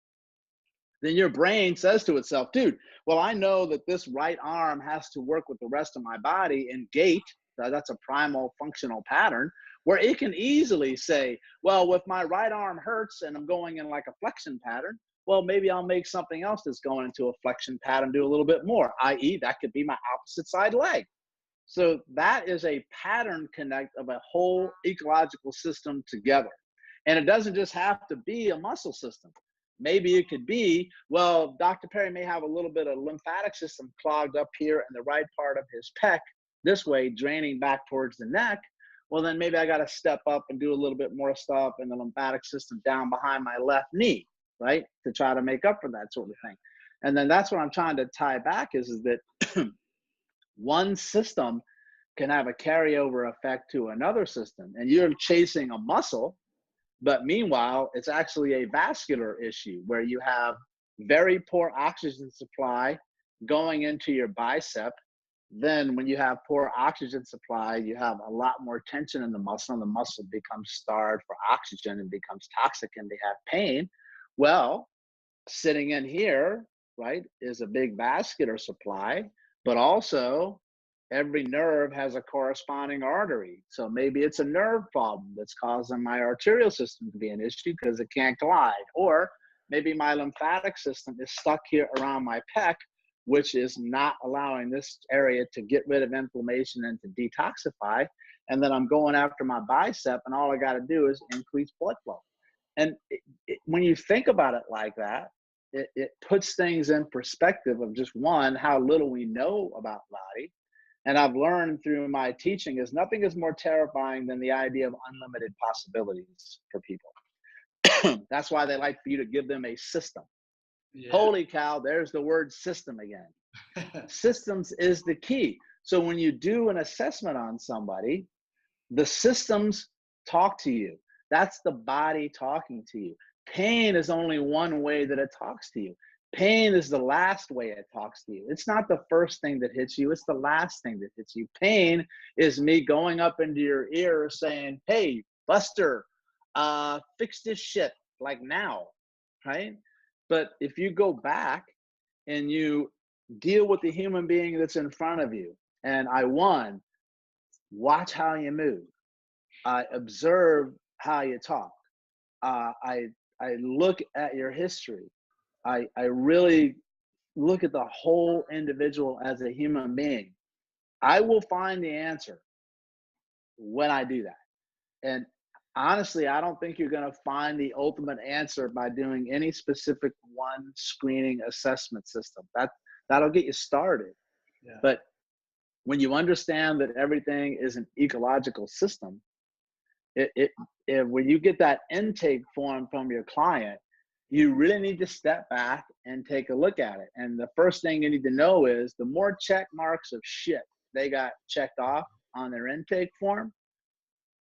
Then your brain says to itself, dude, well, I know that this right arm has to work with the rest of my body in gait. That's a primal functional pattern where it can easily say, well, if my right arm hurts and I'm going in like a flexion pattern, well, maybe I'll make something else that's going into a flexion pattern do a little bit more, i.e. that could be my opposite side leg. So that is a pattern connect of a whole ecological system together. And it doesn't just have to be a muscle system. Maybe it could be, well, Dr. Perry may have a little bit of lymphatic system clogged up here in the right part of his pec, this way, draining back towards the neck. Well, then maybe I got to step up and do a little bit more stuff in the lymphatic system down behind my left knee, right? To try to make up for that sort of thing. And then that's what I'm trying to tie back is that one system can have a carryover effect to another system. And you're chasing a muscle, but meanwhile, it's actually a vascular issue where you have very poor oxygen supply going into your bicep. Then when you have poor oxygen supply, you have a lot more tension in the muscle, and the muscle becomes starved for oxygen and becomes toxic, and they have pain. Well, sitting in here, right, is a big vascular supply, but also every nerve has a corresponding artery. So maybe it's a nerve problem that's causing my arterial system to be an issue because it can't glide. Or maybe my lymphatic system is stuck here around my pec, which is not allowing this area to get rid of inflammation and to detoxify. And then I'm going after my bicep, and all I got to do is increase blood flow. And when you think about it like that, it puts things in perspective of just one, how little we know about body. And I've learned through my teaching is nothing is more terrifying than the idea of unlimited possibilities for people. That's why they like for you to give them a system. Yeah. Holy cow, there's the word system again. Systems is the key. So when you do an assessment on somebody, the systems talk to you. That's the body talking to you. Pain is only one way that it talks to you. Pain is the last way it talks to you. It's not the first thing that hits you. It's the last thing that hits you. Pain is me going up into your ear saying, hey, Buster, fix this shit like now, right? But if you go back and you deal with the human being that's in front of you, and watch how you move. I observe how you talk. I look at your history. I really look at the whole individual as a human being. I will find the answer when I do that. And honestly, I don't think you're going to find the ultimate answer by doing any specific one screening assessment system. That'll get you started. Yeah. But when you understand that everything is an ecological system, when you get that intake form from your client, you really need to step back and take a look at it. And the first thing you need to know is the more check marks of shit they got checked off on their intake form,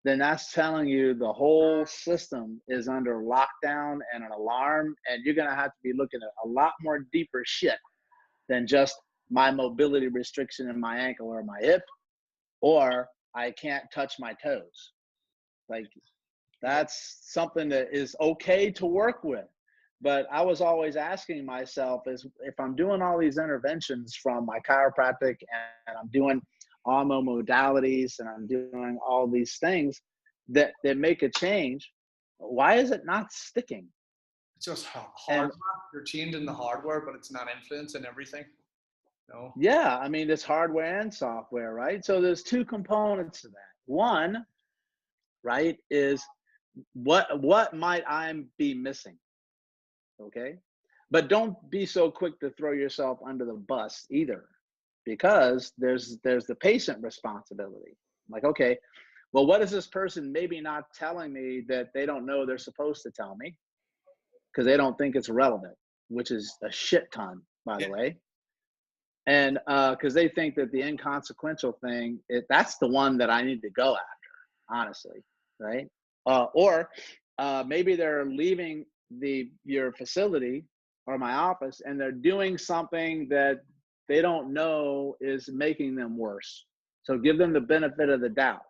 then that's telling you the whole system is under lockdown and an alarm, and you're going to have to be looking at a lot more deeper shit than just my mobility restriction in my ankle or my hip, or I can't touch my toes. Like, that's something that is okay to work with. But I was always asking myself, is if I'm doing all these interventions from my chiropractic and I'm doing all my modalities and I'm doing all these things that make a change, why is it not sticking? It's just hardware. You're changing the hardware, but it's not influencing everything. No. Yeah, I mean, it's hardware and software, right? So there's two components to that. One, right, is what might I be missing? Okay, but don't be so quick to throw yourself under the bus either, because there's the patient responsibility. Like, okay, well, what is this person maybe not telling me that they don't know they're supposed to tell me because they don't think it's relevant, which is a shit ton, by the way. And because they think that the inconsequential thing, that's the one that I need to go after, honestly, right? Or maybe they're leaving your facility or my office and they're doing something that they don't know is making them worse. So give them the benefit of the doubt.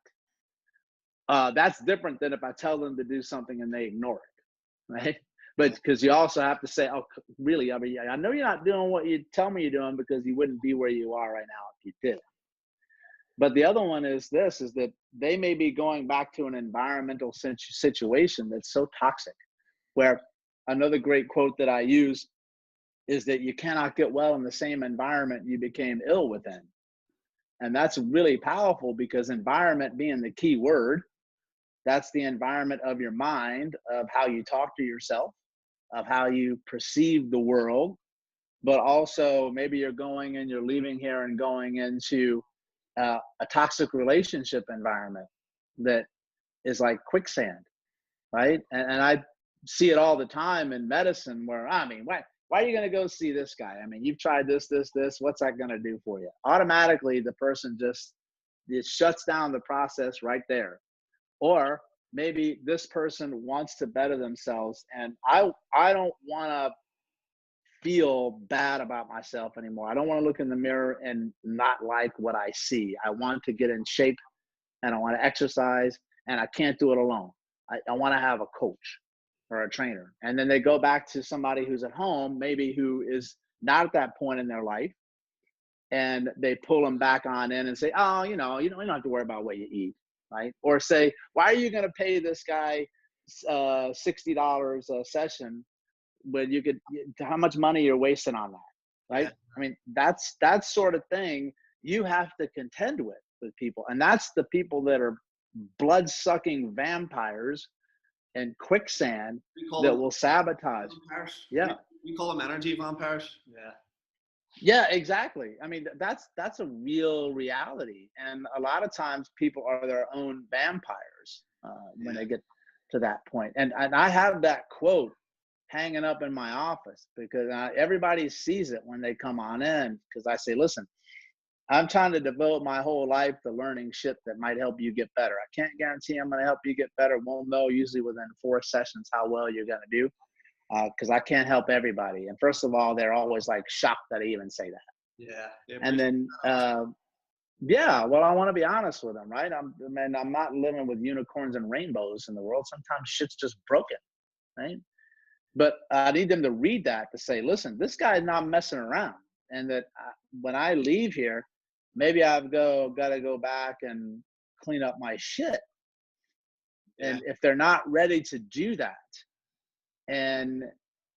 That's different than if I tell them to do something and they ignore it, right? But because you also have to say, oh, really, I mean, I know you're not doing what you tell me you're doing, because you wouldn't be where you are right now if you did. But the other one is that they may be going back to an environmental situation that's so toxic, where another great quote that I use is that you cannot get well in the same environment you became ill within. And that's really powerful, because environment being the key word, that's the environment of your mind, of how you talk to yourself, of how you perceive the world, but also maybe you're going and you're leaving here and going into a toxic relationship environment that is like quicksand, right? And I see it all the time in medicine, where, I mean, why are you going to go see this guy? I mean, you've tried this, what's that going to do for you? Automatically, the person it shuts down the process right there. Or maybe this person wants to better themselves, and I don't want to feel bad about myself anymore. I don't want to look in the mirror and not like what I see. I want to get in shape, and I want to exercise, and I can't do it alone. I want to have a coach or a trainer. And then they go back to somebody who's at home, maybe who is not at that point in their life, and they pull them back on in and say, oh, you don't have to worry about what you eat, right? Or say, why are you going to pay this guy $60 a session when you could, how much money you're wasting on that, right? Yeah. I mean, that sort of thing you have to contend with people. And that's the people that are blood-sucking vampires and quicksand that will sabotage. Vampires. Yeah. We call them energy vampires. Yeah. Yeah, exactly. I mean, that's a real reality. And a lot of times people are their own vampires when they get to that point. And I have that quote hanging up in my office, because everybody sees it when they come on in, because I say, listen, I'm trying to devote my whole life to learning shit that might help you get better. I can't guarantee I'm going to help you get better. We'll know usually within 4 sessions how well you're going to do, because I can't help everybody. And first of all, they're always like shocked that I even say that. Yeah. And then, well, I want to be honest with them, right? I'm not living with unicorns and rainbows in the world. Sometimes shit's just broken, right? But I need them to read that, to say, listen, this guy's not messing around. And that when I leave here, maybe I've got to go back and clean up my shit. Yeah. And if they're not ready to do that, and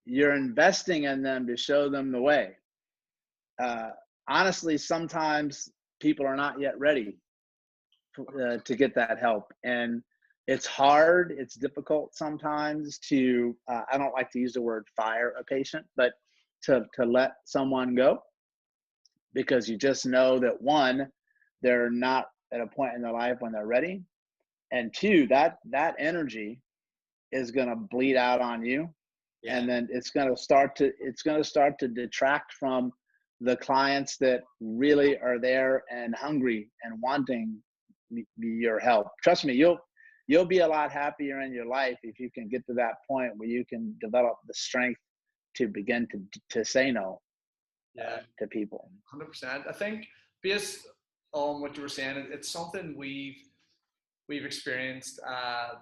you're investing in them to show them the way, honestly, sometimes people are not yet ready to get that help. And it's hard, it's difficult sometimes to, I don't like to use the word fire a patient, but to let someone go, because you just know that, one, they're not at a point in their life when they're ready. And two, that energy is going to bleed out on you. Yeah. And then it's going to start to detract from the clients that really are there and hungry and wanting your help. Trust me, you'll be a lot happier in your life if you can get to that point where you can develop the strength to begin to say no to people. 100%. I think based on what you were saying, it's something we've experienced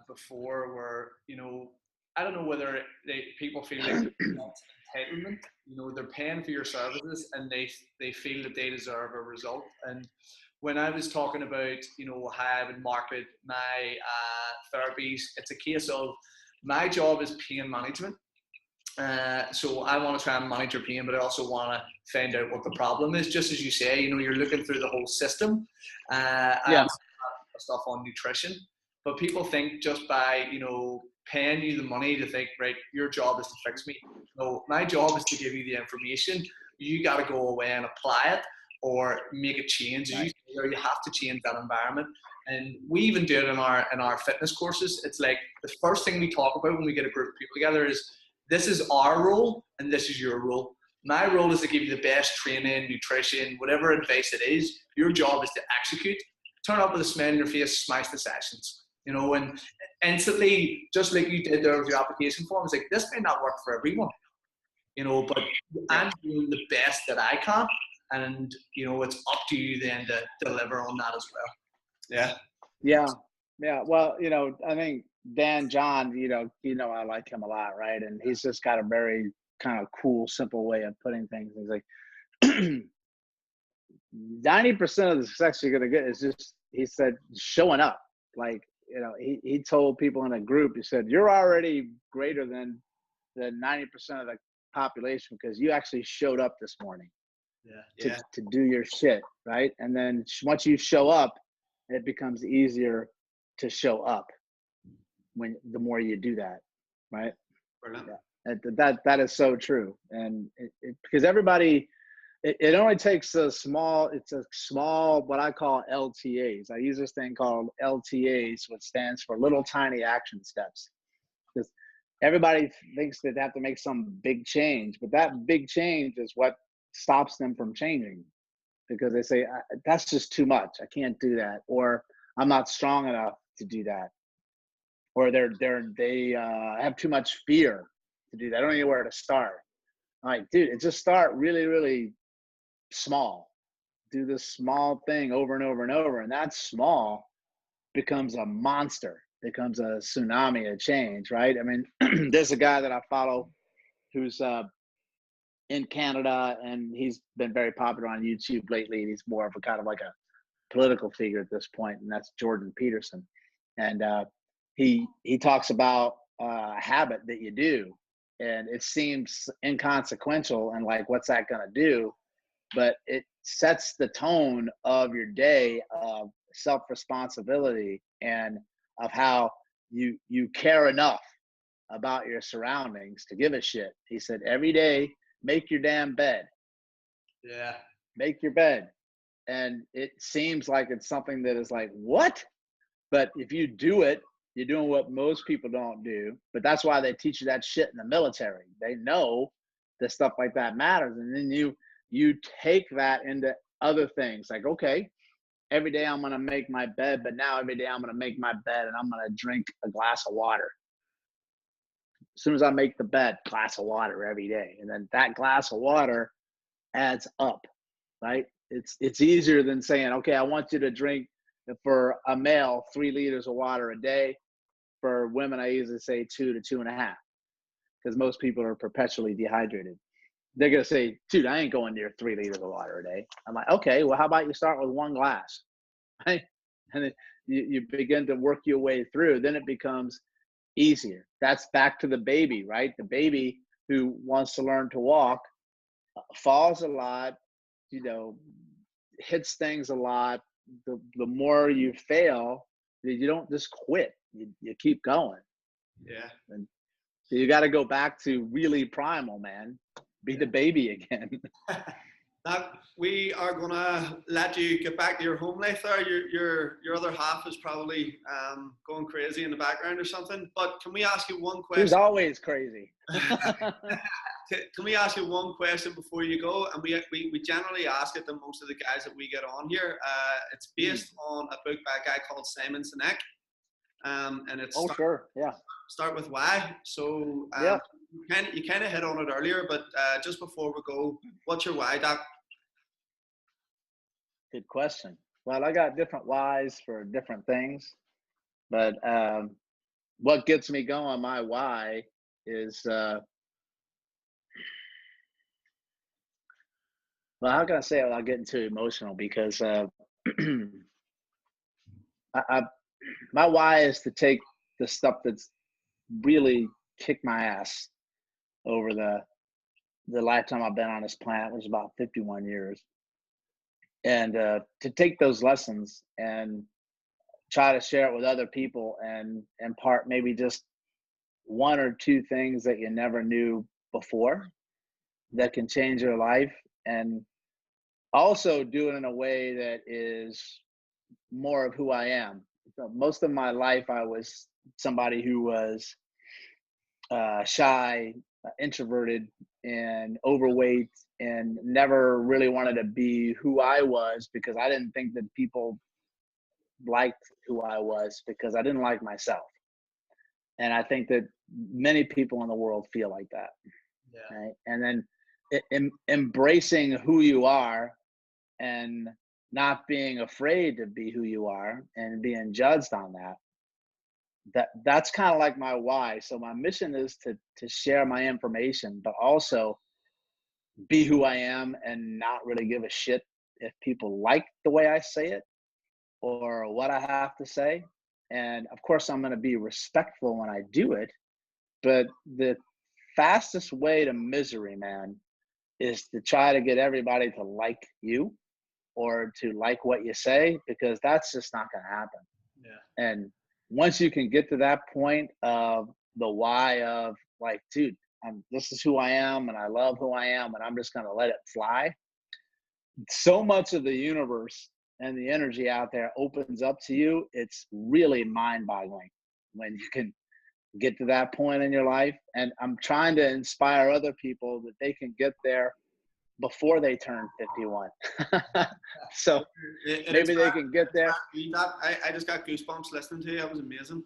before, where, you know, I don't know whether people feel like entitlement. You know, they're paying for your services and they feel that they deserve a result. And when I was talking about, you know, how I would market my therapies, it's a case of my job is pain management. So I want to try and manage your pain, but I also want to find out what the problem is. Just as you say, you know, you're looking through the whole system. I also have stuff on nutrition, but people think just by, you know, paying you the money to think, right, your job is to fix me. No, my job is to give you the information. You got to go away and apply it or make a change. Right. You have to change that environment. And we even do it in our fitness courses. It's like the first thing we talk about when we get a group of people together is, this is our role and this is your role. My role is to give you the best training, nutrition, whatever advice it is. Your job is to execute. Turn up with a smile on your face, smash the sessions. You know, and instantly, just like you did there with your application form, it's like, this may not work for everyone, you know, but I'm doing the best that I can. And, you know, it's up to you then to deliver on that as well. Yeah. Well, you know, I think Dan John, you know, I like him a lot, right? And he's just got a very kind of cool, simple way of putting things. He's like, 90% of the success you're going to get is just, he said, showing up. Like, you know, he told people in a group, he said, you're already greater than the 90% of the population because you actually showed up this morning to do your shit, right? And then once you show up, it becomes easier to show up when the more you do that, right? That is so true. And because everybody, it only takes a small, what I call LTAs. I use this thing called LTAs, which stands for little tiny action steps. Because everybody thinks that they have to make some big change, but that big change is what stops them from changing, because they say, that's just too much. I can't do that. Or I'm not strong enough to do that. Or they have too much fear to do that. I don't know where to start. I'm like, dude, just start really, really small. Do this small thing over and over and over. And that small becomes a monster, becomes a tsunami of change, right? I mean, there's a guy that I follow who's in Canada, and he's been very popular on YouTube lately. He's more of a kind of like a political figure at this point, and that's Jordan Peterson. And he talks about a habit that you do, and it seems inconsequential and like, what's that going to do? But it sets the tone of your day of self-responsibility and of how you care enough about your surroundings to give a shit. He said, every day, make your damn bed. Yeah. Make your bed. And it seems like it's something that is like, what? But if you do it, you're doing what most people don't do. But that's why they teach you that shit in the military. They know that stuff like that matters. And then you take that into other things. Like, okay, every day I'm going to make my bed, but now every day I'm going to make my bed and I'm going to drink a glass of water. As soon as I make the bed, glass of water every day. And then that glass of water adds up, right? It's easier than saying, okay, I want you to drink, for a male, 3 liters of water a day. For women, I usually say 2 to 2.5, because most people are perpetually dehydrated. They're going to say, dude, I ain't going near 3 liters of water a day. I'm like, okay, well, how about you start with 1 glass, right? And then you begin to work your way through. Then it becomes easier. That's back to the baby, right? The baby who wants to learn to walk falls a lot, you know, hits things a lot, the more you fail, you don't just quit. You keep going. Yeah. And you got to go back to really primal, man. Be the baby again. Now, we are gonna let you get back to your home life there. Your other half is probably going crazy in the background or something. But can we ask you one question? She's always crazy. Can we ask you one question before you go? And we generally ask it to most of the guys that we get on here. It's based on a book by a guy called Simon Sinek. And it's sure, yeah. Start with why. So yeah. You kind of hit on it earlier, but just before we go, what's your why, Doc? Good question. Well, I got different whys for different things, but what gets me going, my why is, well, how can I say it without getting too emotional? Because my why is to take the stuff that's really kicked my ass over the lifetime I've been on this planet, which is about 51 years. And to take those lessons and try to share it with other people and impart maybe just one or two things that you never knew before that can change your life, and also do it in a way that is more of who I am. So most of my life, I was somebody who was shy, introverted, and overweight, and never really wanted to be who I was because I didn't think that people liked who I was because I didn't like myself. And I think that many people in the world feel like that. Yeah. Right? And then embracing who you are and not being afraid to be who you are and being judged on that's kind of like my why. So my mission is to share my information, but also be who I am and not really give a shit if people like the way I say it or what I have to say. And of course, I'm going to be respectful when I do it. But the fastest way to misery, man, is to try to get everybody to like you or to like what you say, because that's just not going to happen. Yeah. And once you can get to that point of the why of like, dude, this is who I am and I love who I am and I'm just going to let it fly. So much of the universe and the energy out there opens up to you. It's really mind-boggling when you can get to that point in your life. And I'm trying to inspire other people that they can get there before they turn 51. So maybe they can get there. I just got goosebumps listening to you. That was amazing.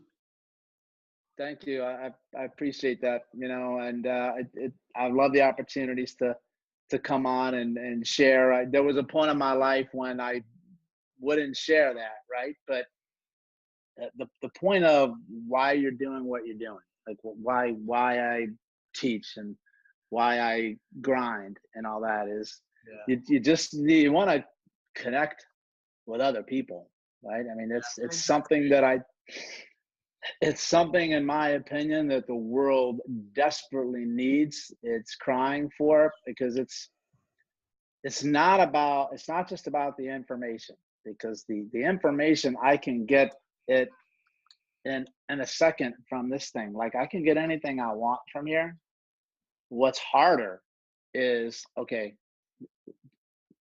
Thank you. I appreciate that, and I love the opportunities to come on and share. There was a point in my life when I wouldn't share that, right? But the point of why you're doing what you're doing, like why I teach and why I grind and all that is, you want to connect with other people, right? I mean, it's something that it's something, in my opinion, that the world desperately needs. It's crying for, because it's not just about the information, because the information I can get it in a second from this thing. Like, I can get anything I want from here. What's harder is, okay,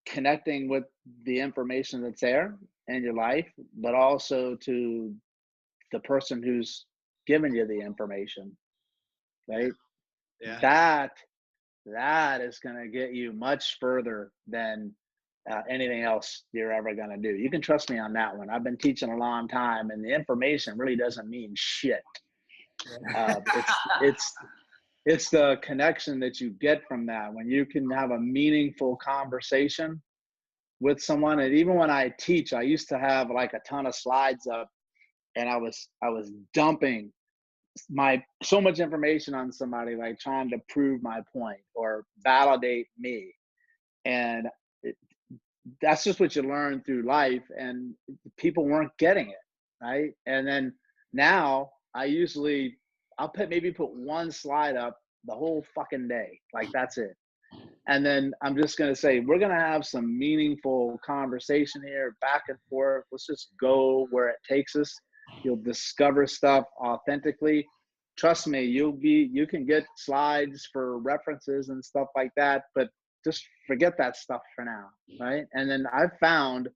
connecting with the information that's there in your life, but also to the person who's giving you the information, right? Yeah. That is going to get you much further than anything else you're ever going to do. You can trust me on that one. I've been teaching a long time, and the information really doesn't mean shit. It's the connection that you get from that when you can have a meaningful conversation with someone. And even when I teach, I used to have like a ton of slides up, and I was dumping so much information on somebody, like trying to prove my point or validate me. And that's just what you learn through life, and people weren't getting it, right? And then now I'll maybe put one slide up the whole fucking day. Like, that's it. And then I'm just going to say, we're going to have some meaningful conversation here, back and forth. Let's just go where it takes us. You'll discover stuff authentically. Trust me, you can get slides for references and stuff like that, but just forget that stuff for now, right? And then I've found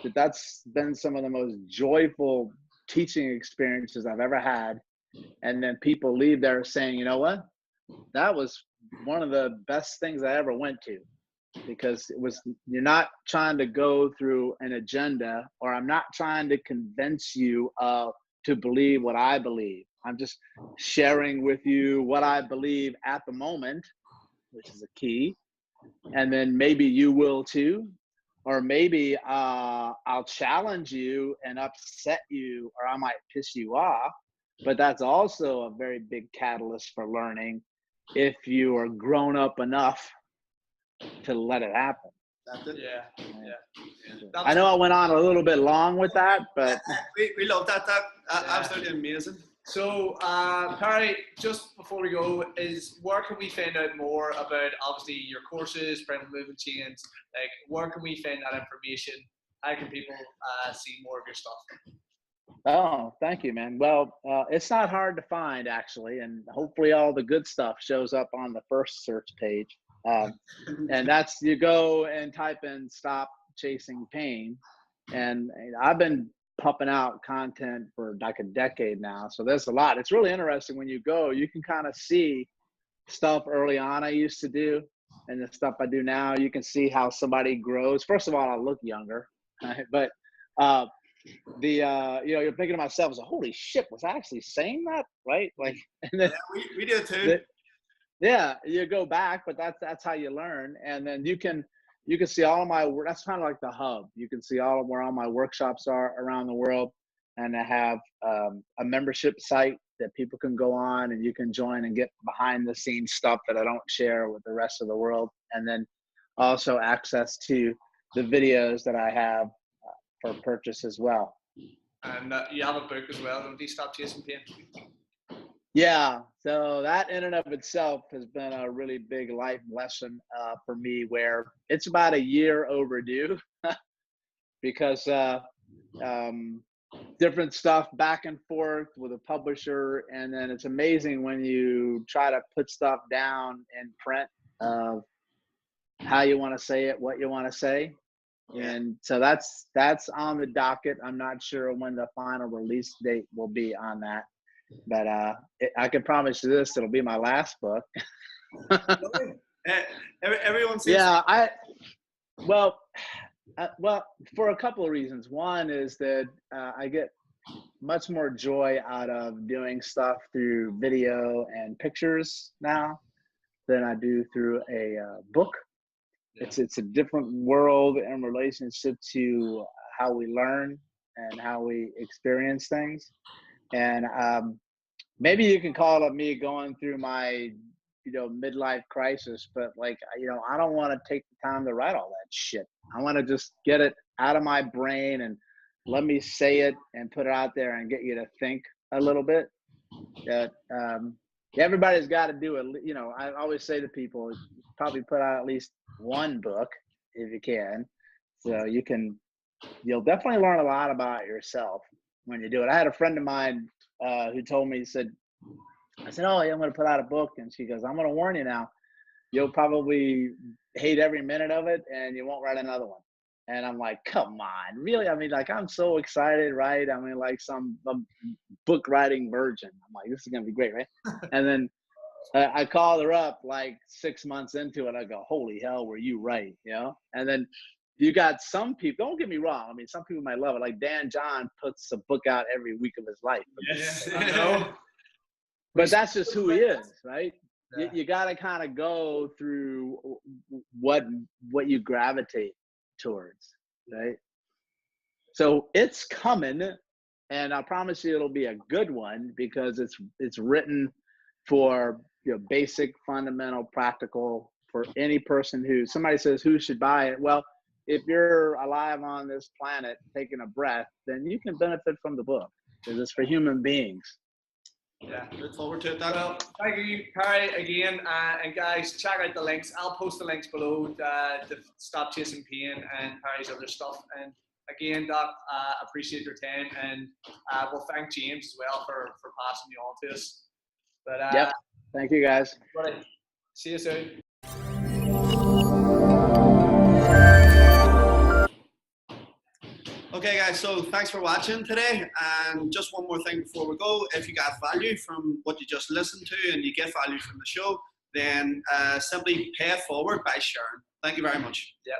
that that's been some of the most joyful teaching experiences I've ever had. And then people leave there saying, you know what? That was one of the best things I ever went to, because you're not trying to go through an agenda, or I'm not trying to convince you to believe what I believe. I'm just sharing with you what I believe at the moment, which is a key. And then maybe you will too, or maybe I'll challenge you and upset you, or I might piss you off. But that's also a very big catalyst for learning, if you are grown up enough to let it happen. That's it. Yeah. I know I went on a little bit long with that, but we love that. Absolutely amazing. So, Perry, just before we go, where can we find out more about, obviously, your courses, Primal Movement Change? Like, where can we find that information? How can people see more of your stuff? Oh, thank you, man. Well, it's not hard to find, actually, and hopefully all the good stuff shows up on the first search page. And that's, you go and type in "stop chasing pain," and I've been pumping out content for like a decade now, so there's a lot. It's really interesting when you go, you can kind of see stuff early on I used to do, and the stuff I do now. You can see how somebody grows. First of all, I look younger, right? But you're thinking to myself, so, holy shit, was I actually saying that, right? Like, and then we do too. You go back, but that's how you learn. And then you can see all of my work. That's kind of like the hub. You can see where all my workshops are around the world, and I have a membership site that people can go on and you can join and get behind the scenes stuff that I don't share with the rest of the world. And then also access to the videos that I have for purchase as well. And you have a book as well, don't you? Stop Chasing Pain. Yeah, so that in and of itself has been a really big life lesson for me, where it's about a year overdue because different stuff back and forth with a publisher. And then it's amazing when you try to put stuff down in print of how you want to say it, what you want to say. And so that's on the docket. I'm not sure when the final release date will be on that, but I can promise you this: it'll be my last book. Everyone seems well, for a couple of reasons. One is that I get much more joy out of doing stuff through video and pictures now than I do through a book. Yeah. It's a different world in relationship to how we learn and how we experience things. And maybe you can call it me going through my midlife crisis, but like, I don't want to take the time to write all that shit. I want to just get it out of my brain and let me say it and put it out there and get you to think a little bit. That everybody's got to do it. I always say to people, probably put out at least one book if you can, so you'll definitely learn a lot about yourself when you do it. I had a friend of mine who told me, I said, oh yeah, I'm going to put out a book, and she goes, I'm going to warn you now, you'll probably hate every minute of it and you won't write another one. And I'm like, come on, really? I mean, like, I'm so excited, right? I mean, like some book writing virgin. I'm like, this is going to be great, right? And then I called her up like 6 months into it. I go, holy hell, were you right? And then you got some people, don't get me wrong, I mean, some people might love it. Like Dan John puts a book out every week of his life. Yes. But that's just who he is, right? Yeah. You got to kind of go through what you gravitate towards, right? So it's coming, and I promise you it'll be a good one, because it's written for basic, fundamental, practical, for any person who, somebody says, who should buy it? Well, if you're alive on this planet taking a breath, then you can benefit from the book, because it's for human beings. Yeah, look forward to it. Well, thank you, Perry, again. And guys, check out the links. I'll post the links below to Stop Chasing Pain and Perry's other stuff. And again, Doc, appreciate your time. And we'll thank James as well for passing you on to us. But Yep. Thank you, guys. Right. See you soon. Okay, guys, so thanks for watching today. And just one more thing before we go. If you got value from what you just listened to and you get value from the show, then simply pay it forward by sharing. Thank you very much. Yep.